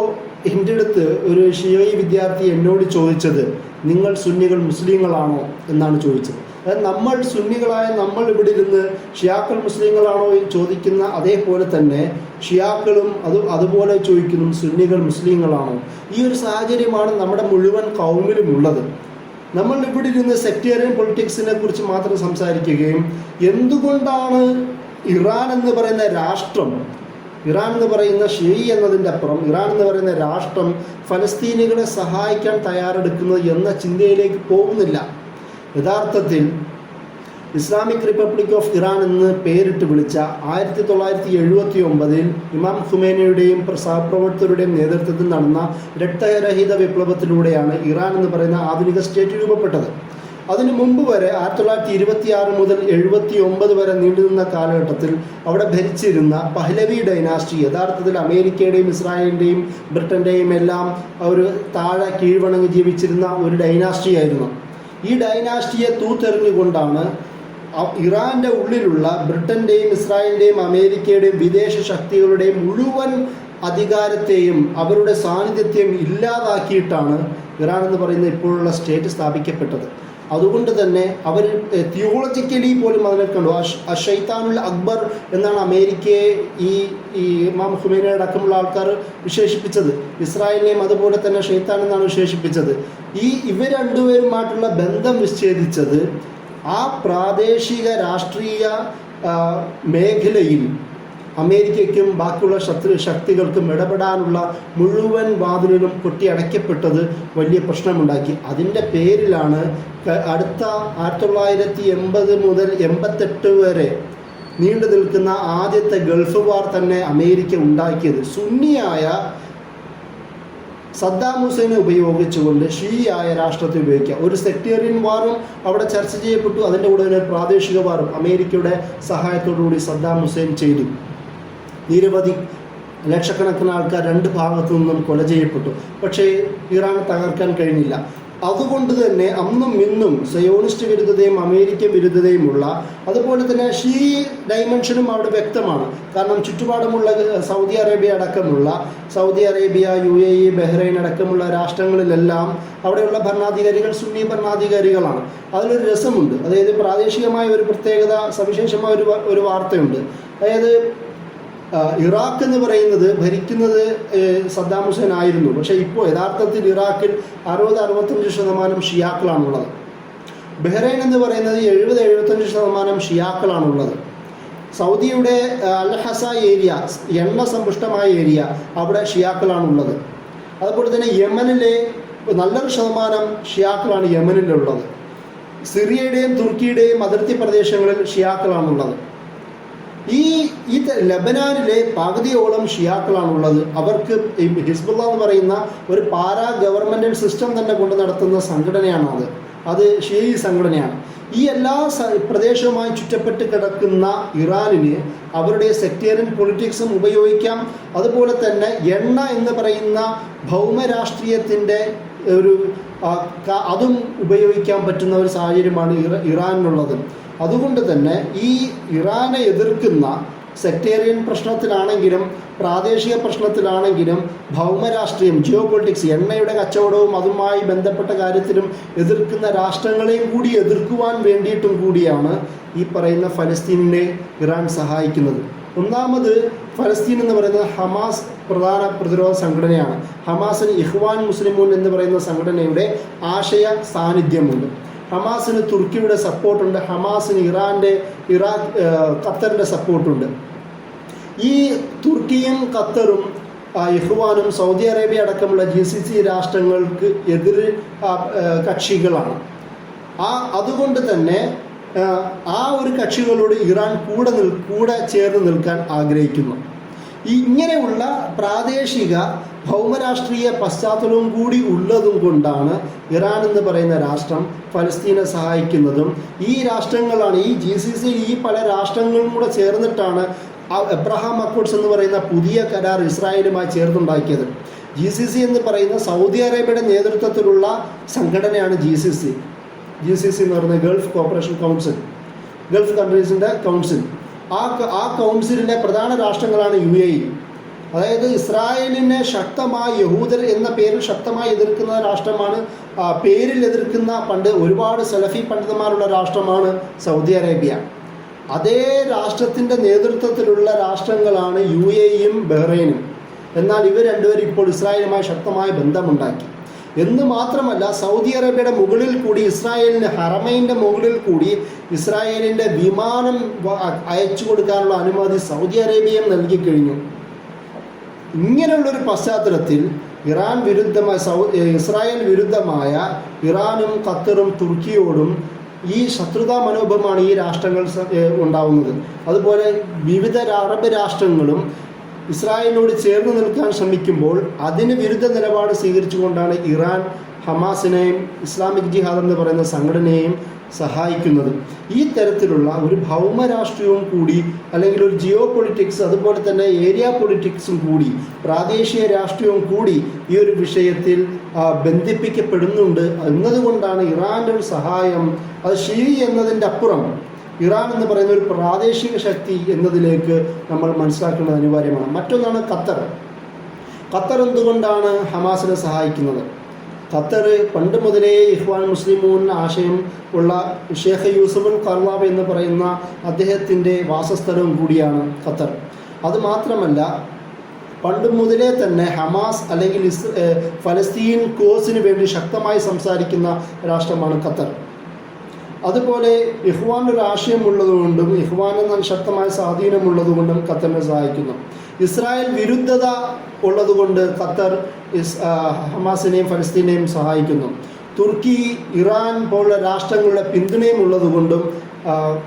എൻ്റെ അടുത്ത് ഒരു ഷിയയി വിദ്യാർത്ഥി എന്നോട് ചോദിച്ചത്, നിങ്ങൾ സുന്നികൾ മുസ്ലിങ്ങളാണോ എന്നാണ് ചോദിച്ചത്. അതായത് നമ്മൾ സുന്നികളായ നമ്മൾ ഇവിടെ ഇരുന്ന് ഷിയാക്കൾ മുസ്ലിങ്ങളാണോ എന്ന് ചോദിക്കുന്ന അതേപോലെ തന്നെ ഷിയാക്കളും അതുപോലെ ചോദിക്കുന്നു, സുന്നികൾ മുസ്ലിങ്ങളാണോ? ഈ ഒരു സാഹചര്യമാണ് നമ്മുടെ മുഴുവൻ കൗമിലും ഉള്ളത്. നമ്മൾ ഇവിടെ ഇരുന്ന് സെക്ടേറിയൻ പൊളിറ്റിക്സിനെ കുറിച്ച് മാത്രം സംസാരിക്കുകയും എന്തുകൊണ്ടാണ് ഇറാൻ എന്ന് പറയുന്ന രാഷ്ട്രം, ഇറാൻ എന്ന് പറയുന്ന ഷിയ എന്നതിൻ്റെ അപ്പുറം ഇറാൻ എന്ന് പറയുന്ന രാഷ്ട്രം ഫലസ്തീനികളെ സഹായിക്കാൻ തയ്യാറെടുക്കുന്നത് എന്ന ചിന്തയിലേക്ക് പോകുന്നില്ല. യഥാർത്ഥത്തിൽ ഇസ്ലാമിക് റിപ്പബ്ലിക് ഓഫ് ഇറാൻ എന്ന് പേരിട്ട് വിളിച്ച 1979 ഇമാം ഖുമേനിയുടെയും സഹപ്രവർത്തകരുടെയും നേതൃത്വത്തിൽ നടന്ന രക്തരഹിത വിപ്ലവത്തിലൂടെയാണ് ഇറാൻ എന്ന് പറയുന്ന ആധുനിക സ്റ്റേറ്റ് രൂപപ്പെട്ടത്. അതിനു മുമ്പ് വരെ 1926 മുതൽ 1979 വരെ നീണ്ടുനിന്ന കാലഘട്ടത്തിൽ അവിടെ ഭരിച്ചിരുന്ന പഹ്ലവി ഡൈനാസ്റ്റി യഥാർത്ഥത്തിൽ അമേരിക്കയുടെയും ഇസ്രായേലിൻ്റെയും ബ്രിട്ടൻ്റെയും എല്ലാം ഒരു താഴെ കീഴ്വണങ്ങി ജീവിച്ചിരുന്ന ഒരു ഡൈനാസ്റ്റി ആയിരുന്നു. ഈ ഡൈനാസ്റ്റിയെ തൂത്തെറിഞ്ഞുകൊണ്ടാണ് ഇറാൻ്റെ ഉള്ളിലുള്ള ബ്രിട്ടൻ്റെയും ഇസ്രായേലിൻ്റെയും അമേരിക്കയുടെയും വിദേശ ശക്തികളുടെയും മുഴുവൻ അധികാരത്തെയും അവരുടെ സാന്നിധ്യത്തെയും ഇല്ലാതാക്കിയിട്ടാണ് ഇറാൻ എന്ന് പറയുന്ന ഇപ്പോഴുള്ള സ്റ്റേറ്റ് സ്ഥാപിക്കപ്പെട്ടത്. അതുകൊണ്ട് തന്നെ അവർ തിയോളജിക്കലി പോലും അതിനെ കണ്ടു. ഷൈത്താനുൽ അക്ബർ എന്നാണ് അമേരിക്കയെ ഈ ഇമാം ഖുമൈനി അടക്കമുള്ള ആൾക്കാർ വിശേഷിപ്പിച്ചത്. ഇസ്രായേലിനെയും അതുപോലെ തന്നെ ഷൈത്താൻ എന്നാണ് വിശേഷിപ്പിച്ചത്. ഇവർ രണ്ടുപേരുമായിട്ടുള്ള ബന്ധം വിച്ഛേദിച്ചത് ആ പ്രാദേശിക രാഷ്ട്രീയ മേഖലയിൽ അമേരിക്കയ്ക്കും ബാക്കിയുള്ള ശക്തികൾക്കും ഇടപെടാനുള്ള മുഴുവൻ വാതിലുകളും കൊട്ടിയടയ്ക്കപ്പെട്ടത് വലിയ പ്രശ്നമുണ്ടാക്കി. അതിൻ്റെ പേരിലാണ് അടുത്ത 1980 മുതൽ 88 വരെ നീണ്ടു നിൽക്കുന്ന ആദ്യത്തെ ഗൾഫ് വാർ തന്നെ അമേരിക്ക ഉണ്ടാക്കിയത്. സുന്നിയായ സദ്ദാം ഹുസൈനെ ഉപയോഗിച്ചുകൊണ്ട് ഷിയായ രാഷ്ട്രത്തെ ഉപയോഗിക്കുക. ഒരു സെക്ടേറിയൻ വാറും അവിടെ ചർച്ച ചെയ്യപ്പെട്ടു. അതിൻ്റെ കൂടെ തന്നെ പ്രാദേശിക വാറും അമേരിക്കയുടെ സഹായത്തോടുകൂടി സദ്ദാം ഹുസൈൻ ചെയ്തു. നിരവധി ലക്ഷക്കണക്കിന് ആൾക്കാർ 2 ഭാഗത്തു നിന്നും കൊല ചെയ്യപ്പെട്ടു. പക്ഷേ ഇറാനെ തകർക്കാൻ കഴിഞ്ഞില്ല. അതുകൊണ്ട് തന്നെ അന്നും ഇന്നും സയോണിസ്റ്റ് വിരുദ്ധതയും അമേരിക്കൻ വിരുദ്ധതയുമുള്ള അതുപോലെ തന്നെ ഷീ ഡൈമെൻഷനും അവിടെ വ്യക്തമാണ്. കാരണം ചുറ്റുപാടുമുള്ള സൗദി അറേബ്യ അടക്കമുള്ള UAE, ബഹ്റൈൻ അടക്കമുള്ള രാഷ്ട്രങ്ങളിലെല്ലാം അവിടെയുള്ള ഭരണാധികാരികൾ സുന്നി ഭരണാധികാരികളാണ്. അതിലൊരു രസമുണ്ട്. അതായത് പ്രാദേശികമായ ഒരു പ്രത്യേകത, സവിശേഷമായ ഒരു വാർത്തയുണ്ട്. അതായത് ഇറാഖ് എന്ന് പറയുന്നത് ഭരിക്കുന്നത് സദ്ദാം ഹുസൈൻ ആയിരുന്നു. പക്ഷേ ഇപ്പോൾ യഥാർത്ഥത്തിൽ ഇറാഖിൽ 60-65% ഷിയാക്കളാണുള്ളത്. ബഹ്റൈൻ എന്ന് പറയുന്നത് 70-75% ഷിയാക്കളാണുള്ളത്. സൗദിയുടെ അൽ-ഹസ ഏരിയ, എണ്ണ സമ്പുഷ്ടമായ ഏരിയ, അവിടെ ഷിയാക്കളാണുള്ളത്. അതുപോലെ തന്നെ യമനിലെ നല്ലൊരു ശതമാനം ഷിയാക്കളാണ് യമനിലുള്ളത്. സിറിയയുടെയും തുർക്കിയുടെയും അതിർത്തി പ്രദേശങ്ങളിൽ ഷിയാക്കളാണുള്ളത്. ഈ ലബനാനിലെ പകുതിയോളം ഷിയാക്കളാണുള്ളത്. അവർക്ക് ഹിസ്ബുള്ള എന്ന് പറയുന്ന ഒരു പാരാ ഗവൺമെൻറ്റൽ സിസ്റ്റം തന്നെ കൊണ്ട് നടത്തുന്ന സംഘടനയാണ് അത് ഷിയഈ സംഘടനയാണ്. ഈ എല്ലാ പ്രദേശവുമായി ചുറ്റപ്പെട്ട് കിടക്കുന്ന ഇറാനിന് അവരുടെ സെക്ടേറിയൻ പൊളിറ്റിക്സും ഉപയോഗിക്കാം. അതുപോലെ തന്നെ എണ്ണ എന്ന് പറയുന്ന ഭൗമരാഷ്ട്രീയത്തിൻ്റെ അതും ഉപയോഗിക്കാൻ പറ്റുന്ന ഒരു സാഹചര്യമാണ് ഇറാനിനുള്ളത്. അതുകൊണ്ട് തന്നെ ഈ ഇറാനെ എതിർക്കുന്ന സെക്ടേറിയൻ പ്രശ്നത്തിലാണെങ്കിലും പ്രാദേശിക പ്രശ്നത്തിലാണെങ്കിലും ഭൗമരാഷ്ട്രീയം, ജിയോ പൊളിറ്റിക്സ്, എണ്ണയുടെ കച്ചവടവും അതുമായി ബന്ധപ്പെട്ട കാര്യത്തിലും എതിർക്കുന്ന രാഷ്ട്രങ്ങളെയും കൂടി എതിർക്കുവാൻ വേണ്ടിയിട്ടും കൂടിയാണ് ഈ പറയുന്ന ഫലസ്തീനിനെ ഇറാൻ സഹായിക്കുന്നത്. ഒന്നാമത്, ഫലസ്തീൻ എന്ന് പറയുന്നത് ഹമാസ് പ്രധാന പ്രതിരോധ സംഘടനയാണ്. ഹമാസിന് ഇഖ്വാൻ മുസ്ലിമൂൻ എന്ന് പറയുന്ന സംഘടനയുടെ ആശയ സാന്നിധ്യമുണ്ട്. ഹമാസിന് തുർക്കിയുടെ സപ്പോർട്ടുണ്ട്. ഹമാസിന് ഖത്തറിൻ്റെ സപ്പോർട്ടുണ്ട്. ഈ തുർക്കിയും ഖത്തറും ഇഖ്വാനും സൗദി അറേബ്യ അടക്കമുള്ള GCC രാഷ്ട്രങ്ങൾക്ക് എതിർ കക്ഷികളാണ്. അതുകൊണ്ട് തന്നെ ആ ഒരു കക്ഷികളോട് ഇറാൻ കൂടെ ചേർന്ന് നിൽക്കാൻ ആഗ്രഹിക്കുന്നു. ഇങ്ങനെയുള്ള പ്രാദേശിക ഭൗമരാഷ്ട്രീയ പശ്ചാത്തലവും കൂടി ഉള്ളതും കൊണ്ടാണ് ഇറാൻ എന്ന് പറയുന്ന രാഷ്ട്രം ഫലസ്തീനെ സഹായിക്കുന്നതും. ഈ രാഷ്ട്രങ്ങളാണ്, ഈ GCC ഈ പല രാഷ്ട്രങ്ങളും കൂടെ ചേർന്നിട്ടാണ് എബ്രഹാം അക്കോർഡ്സ് എന്ന് പറയുന്ന പുതിയ കരാർ ഇസ്രായേലുമായി ചേർത്തുണ്ടാക്കിയത്. GCC എന്ന് പറയുന്ന സൗദി അറേബ്യയുടെ നേതൃത്വത്തിലുള്ള സംഘടനയാണ് GCC എന്ന് പറയുന്നത് ഗൾഫ് കോപ്പറേഷൻ കൗൺസിൽ, ഗൾഫ് കൺട്രീസിൻ്റെ കൗൺസിൽ. ആ കൗൺസിലിൻ്റെ പ്രധാന രാഷ്ട്രങ്ങളാണ് UAE. അതായത് ഇസ്രായേലിനെ ശക്തമായി, യഹൂദർ എന്ന പേരിൽ ശക്തമായി എതിർക്കുന്ന രാഷ്ട്രമാണ്, പേരിൽ എതിർക്കുന്ന ഒരുപാട് സലഫി പണ്ഡിതന്മാരുള്ള രാഷ്ട്രമാണ് സൗദി അറേബ്യ. അതേ രാഷ്ട്രത്തിൻ്റെ നേതൃത്വത്തിലുള്ള രാഷ്ട്രങ്ങളാണ് UAEയും ബഹ്റൈനും. എന്നാൽ ഇവർ രണ്ടുപേരും ഇപ്പോൾ ഇസ്രായേലുമായി ശക്തമായ ബന്ധമുണ്ടാക്കി. എന്ന് മാത്രമല്ല, സൗദി അറേബ്യയുടെ മുകളിൽ കൂടി ഇസ്രായേലിൻ്റെ ഹറമൈൻ്റെ മുകളിൽ കൂടി ഇസ്രായേലിൻ്റെ വിമാനം അയച്ചു കൊടുക്കാനുള്ള അനുമതി സൗദി അറേബ്യയും നൽകിക്കഴിഞ്ഞു. ഇങ്ങനെയുള്ളൊരു പശ്ചാത്തലത്തിൽ ഇസ്രായേൽ വിരുദ്ധമായ ഇറാനും ഖത്തറും തുർക്കിയോടും ഈ ശത്രുതാ മനോഭാവമാണ് ഈ രാഷ്ട്രങ്ങൾ ഉണ്ടാവുന്നത്. അതുപോലെ വിവിധ അറബ് രാഷ്ട്രങ്ങളും ഇസ്രായേലിനോട് ചേർന്ന് നിൽക്കാൻ ശ്രമിക്കുമ്പോൾ അതിന് വിരുദ്ധ നിലപാട് സ്വീകരിച്ചുകൊണ്ടാണ് ഇറാൻ ഹമാസിനെയും ഇസ്ലാമിക് ജിഹാദ് എന്ന് പറയുന്ന സംഘടനയെയും സഹായിക്കുന്നത്. ഈ തരത്തിലുള്ള ഒരു ഭൗമരാഷ്ട്രീയവും കൂടി, അല്ലെങ്കിൽ ഒരു ജിയോ പൊളിറ്റിക്സ്, അതുപോലെ തന്നെ ഏരിയ പൊളിറ്റിക്സും കൂടി, പ്രാദേശിക രാഷ്ട്രീയവും കൂടി ഈ ഒരു വിഷയത്തിൽ ബന്ധിപ്പിക്കപ്പെടുന്നുണ്ട് എന്നതുകൊണ്ടാണ് ഇറാൻ്റെ ഒരു സഹായം. അത് ഷിയഈ എന്നതിൻ്റെ അപ്പുറം ഇറാൻ എന്ന് പറയുന്ന ഒരു പ്രാദേശിക ശക്തി എന്നതിലേക്ക് നമ്മൾ മനസ്സിലാക്കേണ്ടത് അനിവാര്യമാണ്. മറ്റൊന്നാണ് ഖത്തർ എന്തുകൊണ്ടാണ് ഹമാസിനെ സഹായിക്കുന്നത്? ഖത്തർ പണ്ട് മുതലേ ഇഖ്വാൻ മുസ്ലിമൂൻ ആശയം ഉള്ള ഷേഖ് യൂസുഫുൽ ഖർളാവി എന്ന് പറയുന്ന അദ്ദേഹത്തിൻ്റെ വാസസ്ഥലവും കൂടിയാണ് ഖത്തർ. അതുമാത്രമല്ല, പണ്ട് മുതലേ തന്നെ ഹമാസ് അല്ലെങ്കിൽ ഫലസ്തീൻ കോസിന് വേണ്ടി ശക്തമായി സംസാരിക്കുന്ന രാഷ്ട്രമാണ് ഖത്തർ. അതുപോലെ ഇഖ്വാൻ ഒരു ആശയമുള്ളതുകൊണ്ടും ഇഖ്വാൻ എന്ന ശക്തമായ സ്വാധീനമുള്ളതുകൊണ്ടും ഖത്തറിനെ സഹായിക്കുന്നു. ഇസ്രായേൽ വിരുദ്ധത ഉള്ളതുകൊണ്ട് ഖത്തർ ഹമാസിനെയും ഫലസ്തീനെയും സഹായിക്കുന്നു. തുർക്കി, ഇറാൻ പോലുള്ള രാഷ്ട്രങ്ങളുടെ പിന്തുണയും ഉള്ളതുകൊണ്ടും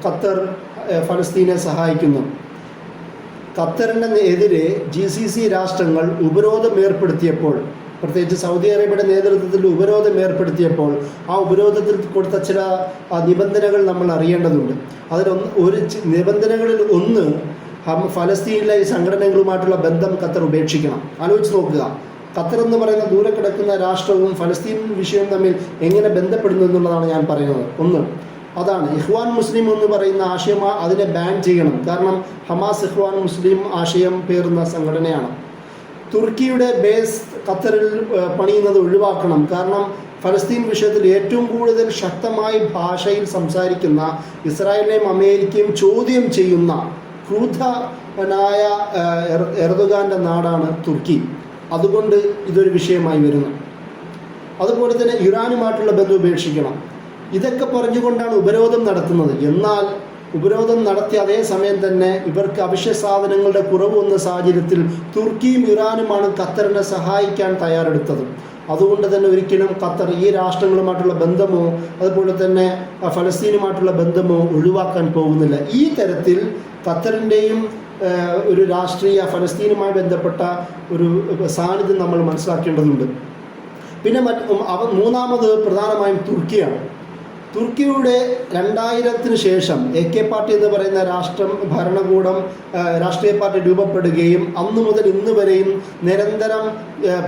ഖത്തർ ഫലസ്തീനെ സഹായിക്കുന്നു. ഖത്തറിന് എതിരെ GCC രാഷ്ട്രങ്ങൾ ഉപരോധം ഏർപ്പെടുത്തിയപ്പോൾ, പ്രത്യേകിച്ച് സൗദി അറേബ്യയുടെ നേതൃത്വത്തിൽ ഉപരോധം ഏർപ്പെടുത്തിയപ്പോൾ ആ ഉപരോധത്തിൽ കൊടുത്ത ചില നിബന്ധനകൾ നമ്മൾ അറിയേണ്ടതുണ്ട്. ഒരു നിബന്ധനകളിൽ ഒന്ന്, ഫലസ്തീനിലെ ഈ സംഘടനകളുമായിട്ടുള്ള ബന്ധം ഖത്തർ ഉപേക്ഷിക്കണം. ആലോചിച്ച് നോക്കുക, ഖത്തർ എന്ന് പറയുന്ന ദൂരെ കിടക്കുന്ന രാഷ്ട്രവും ഫലസ്തീൻ വിഷയവും തമ്മിൽ എങ്ങനെ ബന്ധപ്പെടുന്നു എന്നുള്ളതാണ് ഞാൻ പറയുന്നത്. ഒന്ന് അതാണ്. ഇഖ്വാൻ മുസ്ലിം എന്ന് പറയുന്ന ആശയം അതിനെ ബാൻ ചെയ്യണം. കാരണം ഹമാസ് ഇഖ്വാൻ മുസ്ലിം ആശയം പേറുന്ന സംഘടനയാണ്. തുർക്കിയുടെ ബേസ് ഖത്തറിൽ പണിയുന്നത് ഒഴിവാക്കണം. കാരണം ഫലസ്തീൻ വിഷയത്തിൽ ഏറ്റവും കൂടുതൽ ശക്തമായി ഭാഷയിൽ സംസാരിക്കുന്ന, ഇസ്രായേലിനെയും അമേരിക്കയും ചോദ്യം ചെയ്യുന്ന ക്രൂദ്ധനായ എർദോഗാൻ്റെ നാടാണ് തുർക്കി. അതുകൊണ്ട് ഇതൊരു വിഷയമായി വരുന്നു. അതുപോലെ തന്നെ ഇറാനുമായിട്ടുള്ള ബന്ധം ഉപേക്ഷിക്കണം. ഇതൊക്കെ പറഞ്ഞുകൊണ്ടാണ് ഉപരോധം നടത്തുന്നത്. എന്നാൽ ഉപരോധം നടത്തിയ അതേ സമയം തന്നെ ഇവർക്ക് അവശ്യ സാധനങ്ങളുടെ കുറവ് വന്ന സാഹചര്യത്തിൽ തുർക്കിയും ഇറാനുമാണ് ഖത്തറിനെ സഹായിക്കാൻ തയ്യാറെടുത്തത്. അതുകൊണ്ട് തന്നെ ഒരിക്കലും ഖത്തർ ഈ രാഷ്ട്രങ്ങളുമായിട്ടുള്ള ബന്ധമോ അതുപോലെ തന്നെ ഫലസ്തീനുമായിട്ടുള്ള ബന്ധമോ ഒഴിവാക്കാൻ പോകുന്നില്ല. ഈ തരത്തിൽ ഖത്തറിൻ്റെയും ഒരു രാഷ്ട്രീയ ഫലസ്തീനുമായി ബന്ധപ്പെട്ട ഒരു സാന്നിധ്യം നമ്മൾ മനസ്സിലാക്കേണ്ടതുണ്ട്. പിന്നെ മൂന്നാമത് പ്രധാനമായും തുർക്കിയാണ്. തുർക്കിയുടെ 2000-ന് ശേഷം AK പാർട്ടി എന്ന് പറയുന്ന ഭരണകൂടം രാഷ്ട്രീയ പാർട്ടി രൂപപ്പെടുകയും അന്നു മുതൽ ഇന്ന് വരെയും നിരന്തരം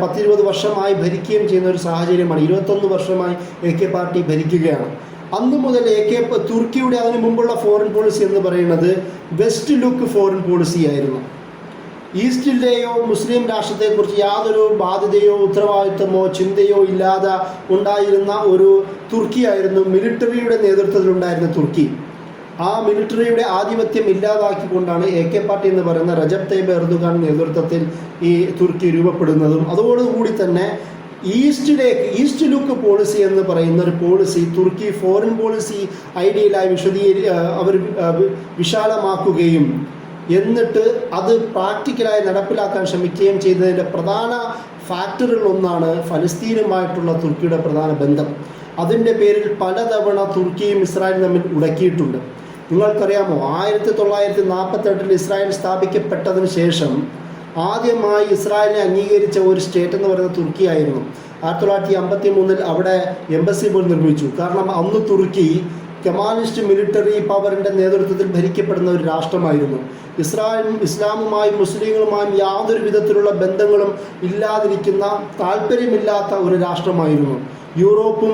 10-20 വർഷമായി ഭരിക്കുകയും ചെയ്യുന്ന ഒരു സാഹചര്യമാണ്. 21 വർഷമായി AK പാർട്ടി ഭരിക്കുകയാണ്. അന്നു മുതൽ തുർക്കിയുടെ അതിനു മുമ്പുള്ള ഫോറിൻ പോളിസി എന്ന് പറയുന്നത് വെസ്റ്റ് ലുക്ക് ഫോറിൻ പോളിസി ആയിരുന്നു. ഈസ്റ്റിലെയോ മുസ്ലിം രാഷ്ട്രത്തെക്കുറിച്ച് യാതൊരു ബാധ്യതയോ ഉത്തരവാദിത്വമോ ചിന്തയോ ഇല്ലാതെ ഉണ്ടായിരുന്ന ഒരു തുർക്കിയായിരുന്നു മിലിറ്ററിയുടെ നേതൃത്വത്തിലുണ്ടായിരുന്ന തുർക്കി. ആ മിലിറ്ററിയുടെ ആധിപത്യം ഇല്ലാതാക്കിക്കൊണ്ടാണ് AK പാർട്ടി എന്ന് പറയുന്ന റജബ് തയ്യിബ് എർദോഗാൻ നേതൃത്വത്തിൽ ഈ തുർക്കി രൂപപ്പെടുന്നതും അതോടുകൂടി തന്നെ ഈസ്റ്റ് ലുക്ക് പോളിസി എന്ന് പറയുന്ന ഒരു പോളിസി തുർക്കി ഫോറിൻ പോളിസി ഐഡിയലായി അവർ വിശാലമാക്കുകയും എന്നിട്ട് അത് പ്രാക്ടിക്കലായി നടപ്പിലാക്കാൻ ശ്രമിക്കുകയും ചെയ്തതിൻ്റെ പ്രധാന ഫാക്ടറുകളിലൊന്നാണ് ഫലസ്തീനുമായിട്ടുള്ള തുർക്കിയുടെ പ്രധാന ബന്ധം. അതിൻ്റെ പേരിൽ പലതവണ തുർക്കിയും ഇസ്രായേലും തമ്മിൽ ഉടക്കിയിട്ടുണ്ട്. നിങ്ങൾക്കറിയാമോ, 1948 ഇസ്രായേൽ സ്ഥാപിക്കപ്പെട്ടതിന് ശേഷം ആദ്യമായി ഇസ്രായേലിനെ അംഗീകരിച്ച ഒരു സ്റ്റേറ്റ് എന്ന് പറയുന്നത് തുർക്കിയായിരുന്നു. 1953 അവിടെ എംബസി പോലും നിർമ്മിച്ചു. കാരണം അന്ന് തുർക്കി കമാലിസ്റ്റ് മിലിറ്ററി പവറിൻ്റെ നേതൃത്വത്തിൽ ഭരിക്കപ്പെടുന്ന ഒരു രാഷ്ട്രമായിരുന്നു. ഇസ്ലാമുമായും മുസ്ലിങ്ങളുമായും യാതൊരു വിധത്തിലുള്ള ബന്ധങ്ങളും ഇല്ലാതിരിക്കുന്ന താല്പര്യമില്ലാത്ത ഒരു രാഷ്ട്രമായിരുന്നു. യൂറോപ്പും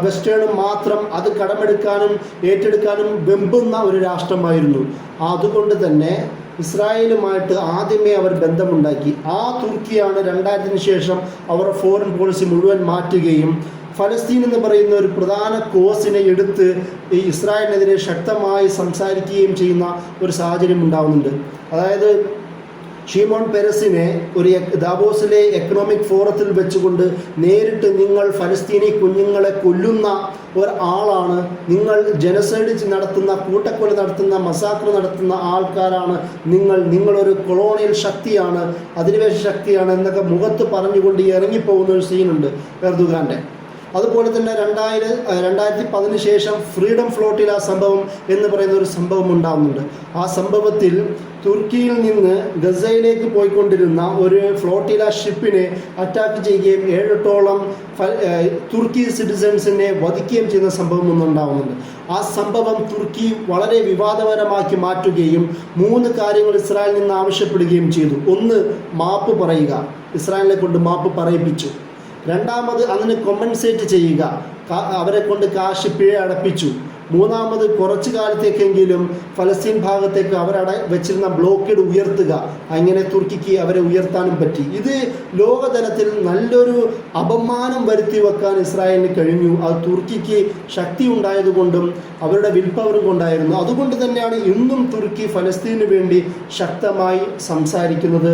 വെസ്റ്റേണും മാത്രം അത് കടമെടുക്കാനും ഏറ്റെടുക്കാനും വെമ്പുന്ന ഒരു രാഷ്ട്രമായിരുന്നു. അതുകൊണ്ട് തന്നെ ഇസ്രായേലുമായിട്ട് ആദ്യമേ അവർ ബന്ധമുണ്ടാക്കി. ആ തുർക്കിയാണ് 2000-ന് ശേഷം അവർ ഫോറിൻ പോളിസി മുഴുവൻ മാറ്റുകയും ഫലസ്തീൻ എന്ന് പറയുന്ന ഒരു പ്രധാന കോസിനെ എടുത്ത് ഈ ഇസ്രായേലിനെതിരെ ശക്തമായി സംസാരിക്കുകയും ചെയ്യുന്ന ഒരു സാഹചര്യം ഉണ്ടാകുന്നുണ്ട്. അതായത് ഷീമോൺ പെരസിനെ ഒരു ദാവോസിലെ എക്കണോമിക് ഫോറത്തിൽ വെച്ചുകൊണ്ട് നേരിട്ട് നിങ്ങൾ ഫലസ്തീനി കുഞ്ഞുങ്ങളെ കൊല്ലുന്ന ഒരാളാണ്, നിങ്ങൾ ജനസൈഡ് നടത്തുന്ന കൂട്ടക്കൊല നടത്തുന്ന മസാക്ര നടത്തുന്ന ആൾക്കാരാണ്, നിങ്ങളൊരു കൊളോണിയൽ ശക്തിയാണ്, അധിനിവേശ ശക്തിയാണ് എന്നൊക്കെ മുഖത്ത് പറഞ്ഞുകൊണ്ട് ഇറങ്ങിപ്പോകുന്ന ഒരു സീനുണ്ട് എർദോഗാൻ്റെ. അതുപോലെ തന്നെ 2010 ശേഷം ഫ്രീഡം ഫ്ലോട്ടില സംഭവം എന്ന് പറയുന്ന ഒരു സംഭവം ഉണ്ടാകുന്നുണ്ട്. ആ സംഭവത്തിൽ തുർക്കിയിൽ നിന്ന് ഗസയിലേക്ക് പോയിക്കൊണ്ടിരുന്ന ഒരു ഫ്ലോട്ടില ഷിപ്പിനെ അറ്റാക്ക് ചെയ്യുകയും 7-8ഓളം തുർക്കി സിറ്റിസൺസിനെ വധിക്കുകയും ചെയ്യുന്ന സംഭവം ഒന്നുണ്ടാകുന്നുണ്ട്. ആ സംഭവം തുർക്കി വളരെ വിവാദപരമാക്കി മാറ്റുകയും 3 കാര്യങ്ങൾ ഇസ്രായേലിൽ നിന്ന് ആവശ്യപ്പെടുകയും ചെയ്തു. ഒന്ന്, മാപ്പ് പറയുക, ഇസ്രായേലിനെ കൊണ്ട് മാപ്പ് പറയിപ്പിച്ചു. രണ്ടാമത്, അതിന് കോമ്പൻസേറ്റ് ചെയ്യുക, അവരെ കൊണ്ട് കാശ് പിഴ അടപ്പിച്ചു. മൂന്നാമത്, കുറച്ചു കാലത്തേക്കെങ്കിലും ഫലസ്തീൻ ഭാഗത്തേക്ക് വെച്ചിരുന്ന ബ്ലോക്കേഡ് ഉയർത്തുക. അങ്ങനെ തുർക്കിക്ക് അവരെ ഉയർത്താനും പറ്റി. ഇത് ലോകതലത്തിൽ നല്ലൊരു അപമാനം വരുത്തി വെക്കാൻ ഇസ്രായേലിന് കഴിഞ്ഞു. അത് തുർക്കിക്ക് ശക്തി ഉണ്ടായതുകൊണ്ടും അവരുടെ വിൽ പവറും കൊണ്ടായിരുന്നു. അതുകൊണ്ട് തന്നെയാണ് ഇന്നും തുർക്കി ഫലസ്തീനു വേണ്ടി ശക്തമായി സംസാരിക്കുന്നത്.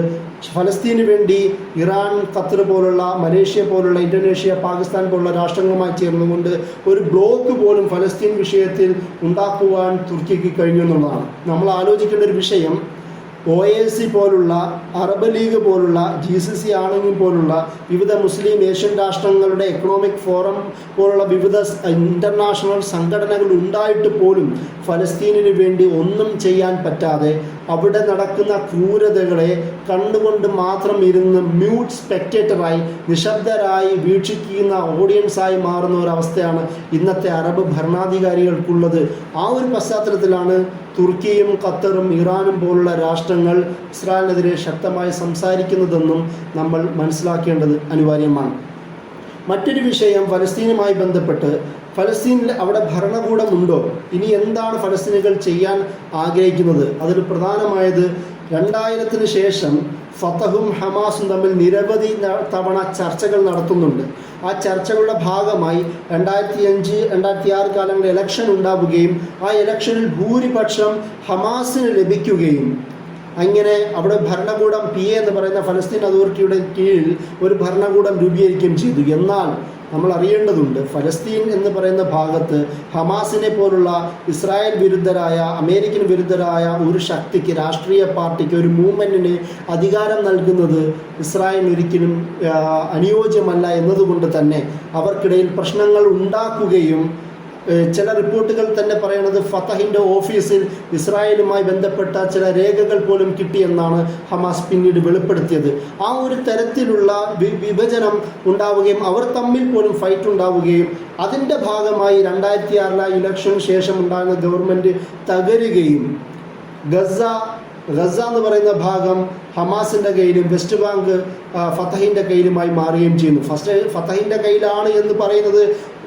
ഫലസ്തീനു വേണ്ടി ഇറാൻ, ഖത്തർ പോലുള്ള, മലേഷ്യ പോലുള്ള, ഇന്തോനേഷ്യ, പാകിസ്ഥാൻ പോലുള്ള രാഷ്ട്രങ്ങളുമായി ചേർന്നുകൊണ്ട് ഒരു ബ്ലോക്ക് പോലും ഫലസ്തീൻ വിഷയത്തിൽ ഉണ്ടാക്കുവാൻ തുർക്കിക്ക് കഴിഞ്ഞു എന്നുള്ളതാണ്. നമ്മൾ ആലോചിക്കേണ്ട ഒരു വിഷയം, OAC പോലുള്ള, അറബ് ലീഗ് പോലുള്ള, GCC ആണെങ്കിൽ പോലുള്ള വിവിധ മുസ്ലിം ഏഷ്യൻ രാഷ്ട്രങ്ങളുടെ എക്കണോമിക് ഫോറം പോലുള്ള വിവിധ ഇൻ്റർനാഷണൽ സംഘടനകൾ ഉണ്ടായിട്ട് പോലും ഫലസ്തീനിന് വേണ്ടി ഒന്നും ചെയ്യാൻ പറ്റാതെ അവിടെ നടക്കുന്ന ക്രൂരതകളെ കണ്ടുകൊണ്ട് മാത്രം ഇരുന്ന് മ്യൂട്ട് സ്പെക്ടേറ്ററായി, നിശബ്ദരായി വീക്ഷിക്കുന്ന ഓഡിയൻസായി മാറുന്ന ഒരവസ്ഥയാണ് ഇന്നത്തെ അറബ് ഭരണാധികാരികൾക്കുള്ളത്. ആ ഒരു പശ്ചാത്തലത്തിലാണ് തുർക്കിയും ഖത്തറും ഇറാനും പോലുള്ള രാഷ്ട്രങ്ങൾ ഇസ്രായേലിനെതിരെ ശക്തമായി സംസാരിക്കുന്നതെന്നും നമ്മൾ മനസ്സിലാക്കേണ്ടത് അനിവാര്യമാണ്. മറ്റൊരു വിഷയം, ഫലസ്തീനുമായി ബന്ധപ്പെട്ട് ഫലസ്തീനിൽ അവിടെ ഭരണകൂടമുണ്ടോ, ഇനി എന്താണ് ഫലസ്തീനുകൾ ചെയ്യാൻ ആഗ്രഹിക്കുന്നത്? അതിൽ പ്രധാനമായത് 2000-ന് ശേഷം ഫതഹും ഹമാസും തമ്മിൽ നിരവധി തവണ ചർച്ചകൾ നടത്തുന്നുണ്ട്. ആ ചർച്ചകളുടെ ഭാഗമായി 2005-2006 കാലങ്ങളിൽ ഇലക്ഷൻ ഉണ്ടാവുകയും ആ ഇലക്ഷനിൽ ഭൂരിപക്ഷം ഹമാസിന് ലഭിക്കുകയും അങ്ങനെ അവിടെ ഭരണകൂടം PA എന്ന് പറയുന്ന ഫലസ്തീൻ അതോറിറ്റിയുടെ കീഴിൽ ഒരു ഭരണകൂടം രൂപീകരിക്കുകയും ചെയ്തു. എന്നാൽ നമ്മൾ അറിയേണ്ടതുണ്ട്, ഫലസ്തീൻ എന്ന് പറയുന്ന ഭാഗത്ത് ഹമാസിനെ പോലുള്ള ഇസ്രായേൽ വിരുദ്ധരായ, അമേരിക്കൻ വിരുദ്ധരായ ഒരു ശക്തിക്ക്, രാഷ്ട്രീയ പാർട്ടിക്ക്, ഒരു മൂവ്മെൻറ്റിന് അധികാരം നൽകുന്നത് ഇസ്രായേൽ ഒരിക്കലും അനുയോജ്യമല്ല എന്നതുകൊണ്ട് തന്നെ അവർക്കിടയിൽ പ്രശ്നങ്ങൾ ഉണ്ടാക്കുകയും ചില റിപ്പോർട്ടുകൾ തന്നെ പറയുന്നത് ഫതഹിൻ്റെ ഓഫീസിൽ ഇസ്രായേലുമായി ബന്ധപ്പെട്ട ചില രേഖകൾ പോലും കിട്ടിയെന്നാണ് ഹമാസ് പിന്നീട് വെളിപ്പെടുത്തിയത്. ആ ഒരു തരത്തിലുള്ള വിഭജനം ഉണ്ടാവുകയും അവർ തമ്മിൽ പോലും ഫൈറ്റ് ഉണ്ടാവുകയും അതിൻ്റെ ഭാഗമായി 2006 ഇലക്ഷന് ശേഷം ഉണ്ടാകുന്ന ഗവൺമെൻറ് തകരുകയും ഗസ എന്ന് പറയുന്ന ഭാഗം ഹമാസിൻ്റെ കയ്യിലും വെസ്റ്റ് ബാങ്ക് ഫതഹിൻ്റെ കയ്യിലുമായി മാറുകയും ചെയ്യുന്നു. ഫതഹിൻ്റെ കയ്യിലാണ് എന്ന് പറയുന്നത്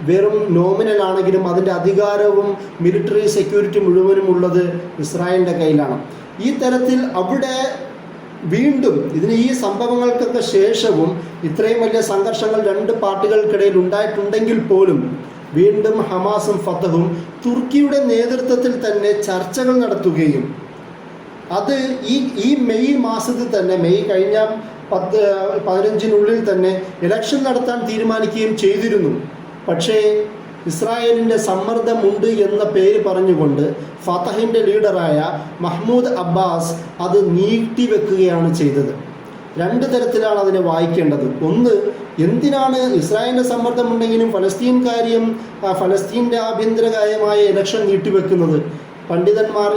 വെറും നോമിനൽ ആണെങ്കിലും അതിൻ്റെ അധികാരവും മിലിറ്ററി സെക്യൂരിറ്റി മുഴുവനും ഉള്ളത് ഇസ്രായേലിൻ്റെ കയ്യിലാണ്. ഈ തരത്തിൽ അവിടെ വീണ്ടും ഈ സംഭവങ്ങൾക്കൊക്കെ ശേഷവും ഇത്രയും വലിയ സംഘർഷങ്ങൾ രണ്ട് പാർട്ടികൾക്കിടയിൽ ഉണ്ടായിട്ടുണ്ടെങ്കിൽ പോലും വീണ്ടും ഹമാസും ഫതഹും തുർക്കിയുടെ നേതൃത്വത്തിൽ തന്നെ ചർച്ചകൾ നടത്തുകയും അത് ഈ മെയ് മാസത്തിൽ തന്നെ, മെയ് കഴിഞ്ഞ 15 തന്നെ ഇലക്ഷൻ നടത്താൻ തീരുമാനിക്കുകയും ചെയ്തിരുന്നു. പക്ഷേ ഇസ്രായേലിൻ്റെ സമ്മർദ്ദമുണ്ട് എന്ന പേര് പറഞ്ഞുകൊണ്ട് ഫതഹിൻ്റെ ലീഡറായ മഹ്മൂദ് അബ്ബാസ് അത് നീട്ടിവെക്കുകയാണ് ചെയ്തത്. രണ്ട് തരത്തിലാണ് അതിനെ വായിക്കേണ്ടത്. ഒന്ന്, എന്തിനാണ് ഇസ്രായേലിൻ്റെ സമ്മർദ്ദമുണ്ടെങ്കിലും ഫലസ്തീൻ കാര്യം, ഫലസ്തീൻ്റെ ആഭ്യന്തര കാര്യമായ ഇലക്ഷൻ നീട്ടിവെക്കുന്നത്? പണ്ഡിതന്മാർ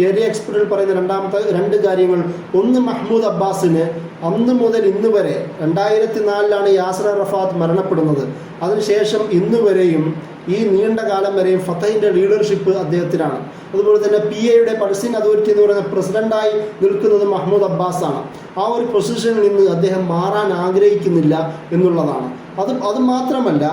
ഏരിയ എക്സ്പെർട്ടിൽ പറയുന്ന രണ്ടാമത്തെ രണ്ട് കാര്യങ്ങൾ. ഒന്ന്, മഹ്മൂദ് അബ്ബാസിന് അന്ന് മുതൽ ഇന്ന് വരെ 2004 യാസർ അറഫാത്ത് മരണപ്പെടുന്നത്, അതിനുശേഷം ഇന്ന് വരെയും ഈ നീണ്ട കാലം വരെയും ഫതഹിൻ്റെ ലീഡർഷിപ്പ് അദ്ദേഹത്തിനാണ്. അതുപോലെ തന്നെ PA പലസ്തീൻ അതോറിറ്റി എന്ന് പറയുന്ന പ്രസിഡൻ്റായി നിൽക്കുന്നത് മഹ്മൂദ് അബ്ബാസാണ്. ആ ഒരു പൊസിഷനിൽ നിന്ന് അദ്ദേഹം മാറാൻ ആഗ്രഹിക്കുന്നില്ല എന്നുള്ളതാണ്. അത് മാത്രമല്ല,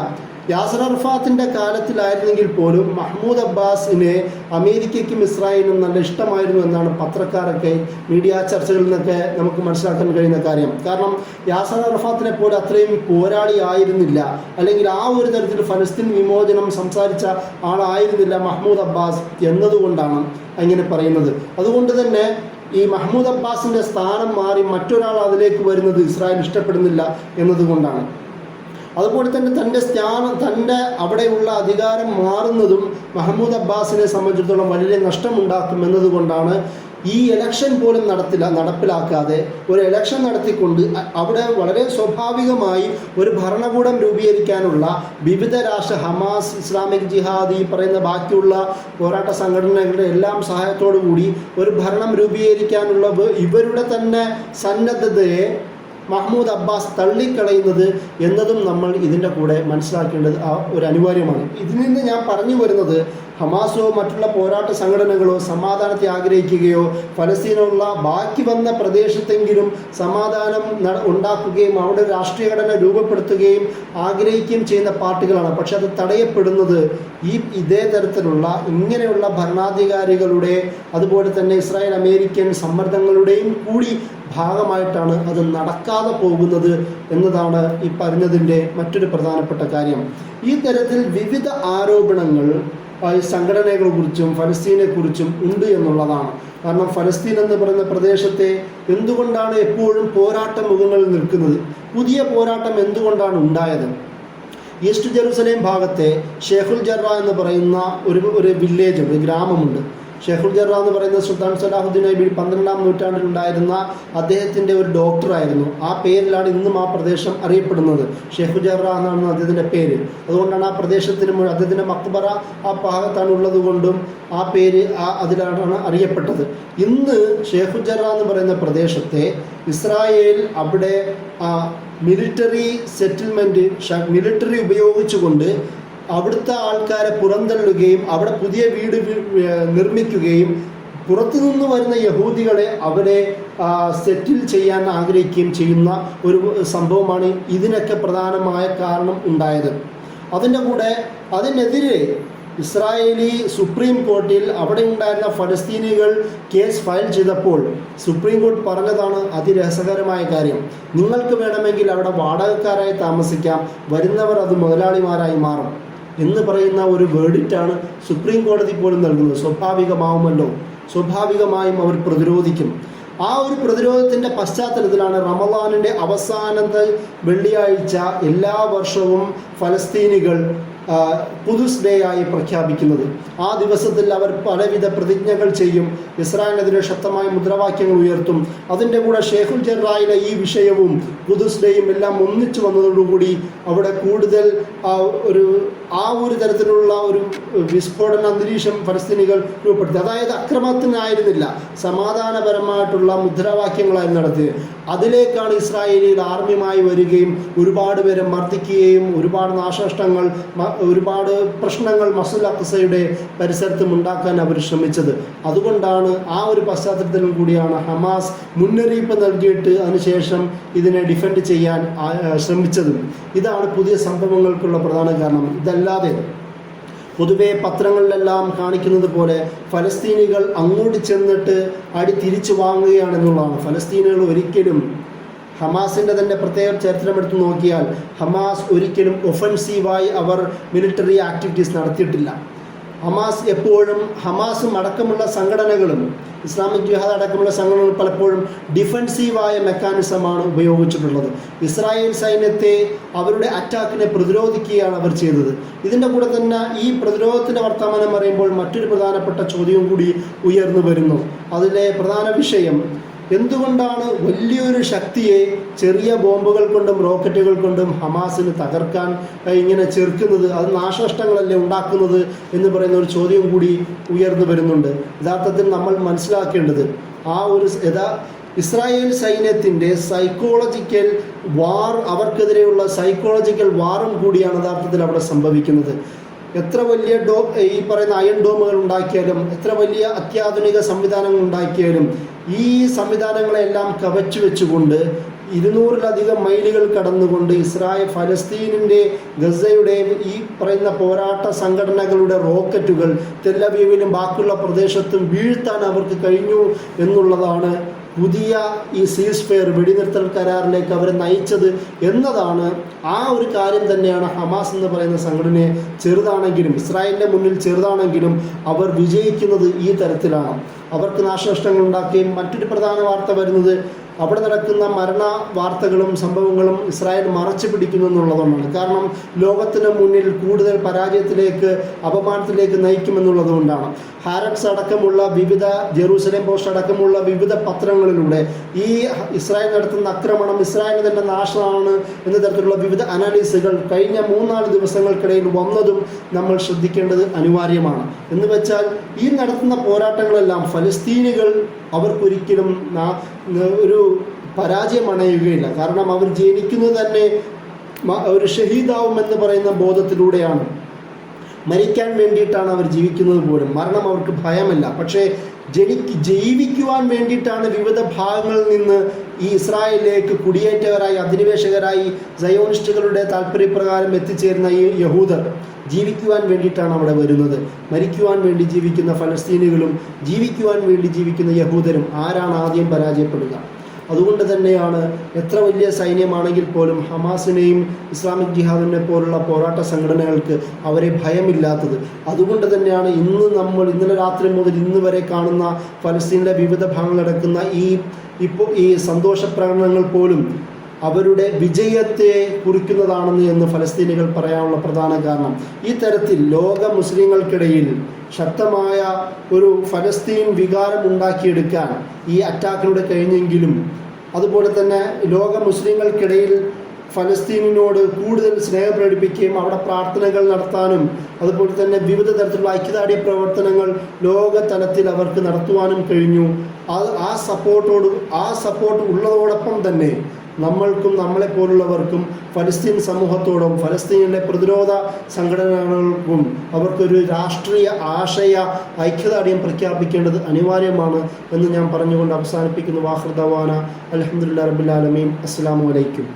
യാസർ അറഫാത്തിൻ്റെ കാലത്തിലായിരുന്നെങ്കിൽ പോലും മഹ്മൂദ് അബ്ബാസിനെ അമേരിക്കയ്ക്കും ഇസ്രായേലിനും നല്ല ഇഷ്ടമായിരുന്നു എന്നാണ് പത്രക്കാരൊക്കെ മീഡിയ ചർച്ചകളിൽ നിന്നൊക്കെ നമുക്ക് മനസ്സിലാക്കാൻ കഴിയുന്ന കാര്യം. കാരണം യാസർ അറഫാത്തിനെ പോലെ അത്രയും പോരാളി ആയിരുന്നില്ല, അല്ലെങ്കിൽ ആ ഒരു തരത്തിൽ ഫലസ്തീൻ വിമോചനം സംസാരിച്ച ആളായിരുന്നില്ല മഹ്മൂദ് അബ്ബാസ് എന്നതുകൊണ്ടാണ് അങ്ങനെ പറയുന്നത്. അതുകൊണ്ട് തന്നെ ഈ മഹ്മൂദ് അബ്ബാസിൻ്റെ സ്ഥാനം മാറി മറ്റൊരാൾ അതിലേക്ക് വരുന്നത് ഇസ്രായേൽ ഇഷ്ടപ്പെടുന്നില്ല എന്നതുകൊണ്ടാണ്. അതുപോലെ തന്നെ തൻ്റെ അവിടെയുള്ള അധികാരം മാറുന്നതും മഹ്മൂദ് അബ്ബാസിനെ സംബന്ധിച്ചിടത്തോളം വലിയ നഷ്ടമുണ്ടാക്കും എന്നതുകൊണ്ടാണ് ഈ ഇലക്ഷൻ പോലും നടപ്പിലാക്കാതെ ഒരു ഇലക്ഷൻ നടത്തിക്കൊണ്ട് അവിടെ വളരെ സ്വാഭാവികമായി ഒരു ഭരണകൂടം രൂപീകരിക്കാനുള്ള വിവിധ രാഷ്ട്ര ഹമാസ്, ഇസ്ലാമിക് ജിഹാദ്, ഈ പറയുന്ന ബാക്കിയുള്ള പോരാട്ട സംഘടനകളുടെ എല്ലാം സഹായത്തോടു കൂടി ഒരു ഭരണം രൂപീകരിക്കാനുള്ള ഇവരുടെ തന്നെ സന്നദ്ധതയെ മഹ്മൂദ് അബ്ബാസ് തള്ളിക്കളയുന്നത് എന്നതും നമ്മൾ ഇതിൻ്റെ കൂടെ മനസ്സിലാക്കേണ്ടത് ഒരു അനിവാര്യമാണ്. ഇതിൽ നിന്ന് ഞാൻ പറഞ്ഞു വരുന്നത്, ഹമാസോ മറ്റുള്ള പോരാട്ട സംഘടനകളോ സമാധാനത്തെ ആഗ്രഹിക്കുകയോ ഫലസ്തീനുള്ള ബാക്കി വന്ന പ്രദേശത്തെങ്കിലും സമാധാനം ഉണ്ടാക്കുകയും അവിടെ രാഷ്ട്രീയ ഘടന രൂപപ്പെടുത്തുകയും ആഗ്രഹിക്കുകയും ചെയ്യുന്ന പാർട്ടികളാണ്. പക്ഷെ അത് തടയപ്പെടുന്നത് ഇതേ തരത്തിലുള്ള ഇങ്ങനെയുള്ള ഭരണാധികാരികളുടെ, അതുപോലെ തന്നെ ഇസ്രായേൽ അമേരിക്കൻ സമ്മർദ്ദങ്ങളുടെയും കൂടി ഭാഗമായിട്ടാണ് അത് നടക്കാതെ പോകുന്നത് എന്നതാണ് ഈ പറഞ്ഞതിൻ്റെ മറ്റൊരു പ്രധാനപ്പെട്ട കാര്യം. ഈ തരത്തിൽ വിവിധ ആരോപണങ്ങൾ സംഘടനകളെക്കുറിച്ചും ഫലസ്തീനെക്കുറിച്ചും ഉണ്ട് എന്നുള്ളതാണ്. കാരണം ഫലസ്തീൻ എന്ന് പറയുന്ന പ്രദേശത്തെ എന്തുകൊണ്ടാണ് എപ്പോഴും പോരാട്ട മുഖങ്ങളിൽ നിൽക്കുന്നത്? പുതിയ പോരാട്ടം എന്തുകൊണ്ടാണ് ഉണ്ടായത്? ഈസ്റ്റ് ജെറുസലേം ഭാഗത്തെ ഷേഖുൽ ജറ എന്ന് പറയുന്ന ഒരു വില്ലേജ്, ഒരു ഗ്രാമമുണ്ട്. ഷേഖുൽ ജറ എന്ന് പറയുന്ന സുൽത്താൻ സലാഹുദ്ദീൻ ഐബി 12-ാം നൂറ്റാണ്ടിലുണ്ടായിരുന്ന അദ്ദേഹത്തിൻ്റെ ഒരു ഡോക്ടറായിരുന്നു. ആ പേരിലാണ് ഇന്നും ആ പ്രദേശം അറിയപ്പെടുന്നത്. ഷേഖുൽ ജറ എന്നാണ് അദ്ദേഹത്തിൻ്റെ പേര്. അതുകൊണ്ടാണ് ആ പ്രദേശത്തിന് അദ്ദേഹത്തിൻ്റെ മക്ബറ ആ ഭാഗത്താണ് ഉള്ളത് കൊണ്ടും ആ പേര് അതിലാണ് അറിയപ്പെട്ടത്. ഇന്ന് ഷേഖുൽ ജറ എന്ന് പറയുന്ന പ്രദേശത്തെ ഇസ്രായേൽ അവിടെ മിലിറ്ററി സെറ്റിൽമെൻറ്റ്, മിലിറ്ററി ഉപയോഗിച്ചുകൊണ്ട് അവിടുത്തെ ആൾക്കാരെ പുറന്തള്ളുകയും അവിടെ പുതിയ വീട് നിർമ്മിക്കുകയും പുറത്തുനിന്ന് വരുന്ന യഹൂദികളെ അവരെ സെറ്റിൽ ചെയ്യാൻ ആഗ്രഹിക്കുകയും ചെയ്യുന്ന ഒരു സംഭവമാണ് ഇതിനൊക്കെ പ്രധാനമായ കാരണം ഉണ്ടായത്. അതിൻ്റെ കൂടെ അതിനെതിരെ ഇസ്രായേലി സുപ്രീം കോടതിയിൽ അവിടെ ഉണ്ടായിരുന്ന ഫലസ്തീനികൾ കേസ് ഫയൽ ചെയ്തപ്പോൾ സുപ്രീം കോടതി പറഞ്ഞതാണ് അതിരസകരമായ കാര്യം. നിങ്ങൾക്ക് വേണമെങ്കിൽ അവിടെ വാടകക്കാരായി താമസിക്കാം, വരുന്നവർ അത് മുതലാളിമാരായി മാറും എന്ന് പറയുന്ന ഒരു വേർഡിക്റ്റാണ് സുപ്രീം കോടതി പോലും നൽകുന്നത്. സ്വാഭാവികമാവുമല്ലോ, സ്വാഭാവികമായും അവർ പ്രതിരോധിക്കും. ആ ഒരു പ്രതിരോധത്തിൻ്റെ പശ്ചാത്തലത്തിലാണ് റമദാനിൻ്റെ അവസാനത്തെ വെള്ളിയാഴ്ച എല്ലാ വർഷവും ഫലസ്തീനികൾ ഖുദ്സ് ഡേ ആയി പ്രഖ്യാപിക്കുന്നത്. ആ ദിവസത്തിൽ അവർ പലവിധ പ്രതിജ്ഞകൾ ചെയ്യും, ഇസ്രായേലിനെതിരെ ശക്തമായ മുദ്രാവാക്യങ്ങൾ ഉയർത്തും. അതിൻ്റെ കൂടെ ഷേഖുൽ ജറായിലെ ഈ വിഷയവും ഖുദ്സ് ഡേയും എല്ലാം ഒന്നിച്ചു വന്നതോടുകൂടി അവിടെ കൂടുതൽ ആ ഒരു തരത്തിലുള്ള ഒരു വിസ്ഫോടന അന്തരീക്ഷം ഫലസ്തീനികൾ രൂപപ്പെടുത്തി. അതായത് അക്രമത്തിനായിരുന്നില്ല, സമാധാനപരമായിട്ടുള്ള മുദ്രാവാക്യങ്ങളായിരുന്നു നടത്തിയത്. അതിലേക്കാണ് ഇസ്രായേലിൽ ആർമിയുമായി വരികയും ഒരുപാട് പേരെ മർദ്ദിക്കുകയും ഒരുപാട് നാശനഷ്ടങ്ങൾ, ഒരുപാട് പ്രശ്നങ്ങൾ മസ്ജിദുൽ അഖ്സയുടെ പരിസരത്തും ഉണ്ടാക്കാൻ അവർ ശ്രമിച്ചത്. അതുകൊണ്ടാണ് ആ ഒരു പശ്ചാത്തലത്തിലും കൂടിയാണ് ഹമാസ് മുന്നറിയിപ്പ് നൽകിയിട്ട് അതിനുശേഷം ഇതിനെ ഡിഫെൻഡ് ചെയ്യാൻ ശ്രമിച്ചത്. ഇതാണ് പുതിയ സംഭവങ്ങൾക്കുള്ള പ്രധാന കാരണം. ഇതല്ലാതെ പൊതുവെ പത്രങ്ങളിലെല്ലാം കാണിക്കുന്നത് പോലെ ഫലസ്തീനികൾ അങ്ങോട്ട് ചെന്നിട്ട് അടി തിരിച്ചു വാങ്ങുകയാണെന്നുള്ളതാണ്. ഫലസ്തീനികൾ ഒരിക്കലും, ഹമാസിൻ്റെ തന്നെ പ്രത്യേക ചരിത്രമെടുത്ത് നോക്കിയാൽ ഹമാസ് ഒരിക്കലും ഒഫൻസീവായി അവർ മിലിറ്ററി ആക്ടിവിറ്റീസ് നടത്തിയിട്ടില്ല. ഹമാസ് എപ്പോഴും, ഹമാസും അടക്കമുള്ള സംഘടനകളും ഇസ്ലാമിക് ജിഹാദ് അടക്കമുള്ള സംഘടനകൾ പലപ്പോഴും ഡിഫൻസീവായ മെക്കാനിസമാണ് ഉപയോഗിച്ചിട്ടുള്ളത്. ഇസ്രായേൽ സൈന്യത്തെ അവരുടെ അറ്റാക്കിനെ പ്രതിരോധിക്കുകയാണ് അവർ ചെയ്തത്. ഇതിൻ്റെ കൂടെ തന്നെ ഈ പ്രതിരോധത്തിൻ്റെ വർത്തമാനം പറയുമ്പോൾ മറ്റൊരു പ്രധാനപ്പെട്ട ചോദ്യവും കൂടി ഉയർന്നു വരുന്നു. അതിലെ പ്രധാന വിഷയം, എന്തുകൊണ്ടാണ് വലിയൊരു ശക്തിയെ ചെറിയ ബോംബുകൾ കൊണ്ടും റോക്കറ്റുകൾ കൊണ്ടും ഹമാസിന് തകർക്കാൻ ഇങ്ങനെ ചെറുക്കുന്നത്? അത് നാശനഷ്ടങ്ങളല്ലേ ഉണ്ടാക്കുന്നത് എന്ന് പറയുന്ന ഒരു ചോദ്യം കൂടി ഉയർന്നു വരുന്നുണ്ട്. യഥാർത്ഥത്തിൽ നമ്മൾ മനസ്സിലാക്കേണ്ടത് ആ ഒരു ഇസ്രായേൽ സൈന്യത്തിൻ്റെ സൈക്കോളജിക്കൽ വാർ, അവർക്കെതിരെയുള്ള സൈക്കോളജിക്കൽ വാറും കൂടിയാണ് യഥാർത്ഥത്തിൽ അവിടെ സംഭവിക്കുന്നത്. എത്ര വലിയ ഈ പറയുന്ന അയൺ ഡോമുകൾ ഉണ്ടാക്കിയാലും, എത്ര വലിയ അത്യാധുനിക സംവിധാനങ്ങൾ ഉണ്ടാക്കിയാലും, ഈ സംവിധാനങ്ങളെല്ലാം കവച്ചു വെച്ചുകൊണ്ട് 200-ലധികം മൈലുകൾ കടന്നുകൊണ്ട് ഫലസ്തീനിൻ്റെ ഗസയുടെ ഈ പറയുന്ന പോരാട്ട സംഘടനകളുടെ റോക്കറ്റുകൾ തെല്ലവീവിലും ബാക്കിയുള്ള പ്രദേശത്തും വീഴ്ത്താൻ അവർക്ക് കഴിഞ്ഞു എന്നുള്ളതാണ് പുതിയ ഈ സീസ് ഫെയർ, വെടിനിർത്തൽ കരാറിലേക്ക് അവരെ നയിച്ചത് എന്നതാണ്. ആ ഒരു കാര്യം തന്നെയാണ് ഹമാസ് എന്ന് പറയുന്ന സംഘടനയെ ചെറുതാണെങ്കിലും, ഇസ്രായേലിൻ്റെ മുന്നിൽ ചെറുതാണെങ്കിലും അവർ വിജയിക്കുന്നത് ഈ തരത്തിലാണ്. അവർക്ക് നാശനഷ്ടങ്ങൾ ഉണ്ടാക്കുകയും, മറ്റൊരു പ്രധാന വാർത്ത വരുന്നത് അവിടെ നടക്കുന്ന മരണ വാർത്തകളും സംഭവങ്ങളും ഇസ്രായേൽ മറച്ചു പിടിക്കുന്നു എന്നുള്ളതുകൊണ്ടാണ്. കാരണം ലോകത്തിന് മുന്നിൽ കൂടുതൽ പരാജയത്തിലേക്ക്, അപമാനത്തിലേക്ക് നയിക്കുമെന്നുള്ളതുകൊണ്ടാണ്. ഹാരറ്റ്സ് അടക്കമുള്ള വിവിധ, ജെറൂസലേം പോസ്റ്റ് അടക്കമുള്ള വിവിധ പത്രങ്ങളിലൂടെ ഈ ഇസ്രായേൽ നടത്തുന്ന ആക്രമണം ഇസ്രായേലിന് തന്നെ നാശമാണ് എന്ന തരത്തിലുള്ള വിവിധ അനാലിസുകൾ കഴിഞ്ഞ 3-4 ദിവസങ്ങൾക്കിടയിൽ വന്നതും നമ്മൾ ശ്രദ്ധിക്കേണ്ടത് അനിവാര്യമാണ്. എന്ന് വെച്ചാൽ ഈ നടത്തുന്ന പോരാട്ടങ്ങളെല്ലാം ഫലസ്തീനികൾ അവർക്കൊരിക്കലും ഒരു പരാജയം അണയുകയില്ല. കാരണം അവർ ജനിക്കുന്നത് തന്നെ ഒരു ഷഹീദാവുമെന്ന് പറയുന്ന ബോധത്തിലൂടെയാണ്. മരിക്കാൻ വേണ്ടിയിട്ടാണ് അവർ ജീവിക്കുന്നത് പോലും. മരണം അവർക്ക് ഭയമല്ല. പക്ഷേ ജീവിക്കുവാൻ വേണ്ടിയിട്ടാണ് വിവിധ ഭാഗങ്ങളിൽ നിന്ന് ഈ ഇസ്രായേലിലേക്ക് കുടിയേറ്റവരായി, അധിനിവേശകരായി, സയോണിസ്റ്റുകളുടെ താല്പര്യപ്രകാരം എത്തിച്ചേരുന്ന ഈ യഹൂദർ ജീവിക്കുവാൻ വേണ്ടിയിട്ടാണ് അവിടെ വരുന്നത്. മരിക്കുവാൻ വേണ്ടി ജീവിക്കുന്ന ഫലസ്തീനികളും ജീവിക്കുവാൻ വേണ്ടി ജീവിക്കുന്ന യഹൂദരും ആരാണ് ആദ്യം പരാജയപ്പെടുക? അതുകൊണ്ട് തന്നെയാണ് എത്ര വലിയ സൈന്യമാണെങ്കിൽ പോലും ഹമാസിനെയും ഇസ്ലാമിക് ജിഹാദിനെ പോലുള്ള പോരാട്ട സംഘടനകൾക്ക് അവരെ ഭയമില്ലാത്തത്. അതുകൊണ്ട് തന്നെയാണ് ഇന്നലെ രാത്രി മുതൽ ഇന്ന് വരെ കാണുന്ന ഫലസ്തീനിലെ വിവിധ ഭാഗങ്ങൾ നടക്കുന്ന ഈ സന്തോഷ പ്രകടനങ്ങൾ പോലും അവരുടെ വിജയത്തെ കുറിക്കുന്നതാണെന്ന് ഫലസ്തീനികൾ പറയാനുള്ള പ്രധാന കാരണം. ഈ തരത്തിൽ ലോക മുസ്ലിങ്ങൾക്കിടയിൽ ശക്തമായ ഒരു ഫലസ്തീൻ വികാരം ഉണ്ടാക്കിയെടുക്കാൻ ഈ അറ്റാക്കിലൂടെ കഴിഞ്ഞെങ്കിലും, അതുപോലെ തന്നെ ലോക മുസ്ലിങ്ങൾക്കിടയിൽ ഫലസ്തീനിനോട് കൂടുതൽ സ്നേഹം പ്രകടിപ്പിക്കുകയും അവിടെ പ്രാർത്ഥനകൾ നടത്താനും അതുപോലെ തന്നെ വിവിധ തരത്തിലുള്ള ഐക്യദാർഢ്യ പ്രവർത്തനങ്ങൾ ലോക തലത്തിൽ അവർക്ക് നടത്തുവാനും കഴിഞ്ഞു. ആ സപ്പോർട്ട് ഉള്ളതോടൊപ്പം തന്നെ നമ്മൾക്കും നമ്മളെപ്പോലുള്ളവർക്കും ഫലസ്തീൻ സമൂഹത്തോടും ഫലസ്തീനിലെ പ്രതിരോധ സംഘടനകൾക്കും അവർക്കൊരു രാഷ്ട്രീയ ആശയ ഐക്യദാർഢ്യം പ്രഖ്യാപിക്കേണ്ടത് അനിവാര്യമാണ് എന്ന് ഞാൻ പറഞ്ഞുകൊണ്ട് അവസാനിപ്പിക്കുന്നു. വാഖിർ ദഅവാന അൽഹംദുലില്ലാഹി റബ്ബിൽ ആലമീൻ. അസ്സലാമു അലൈക്കും.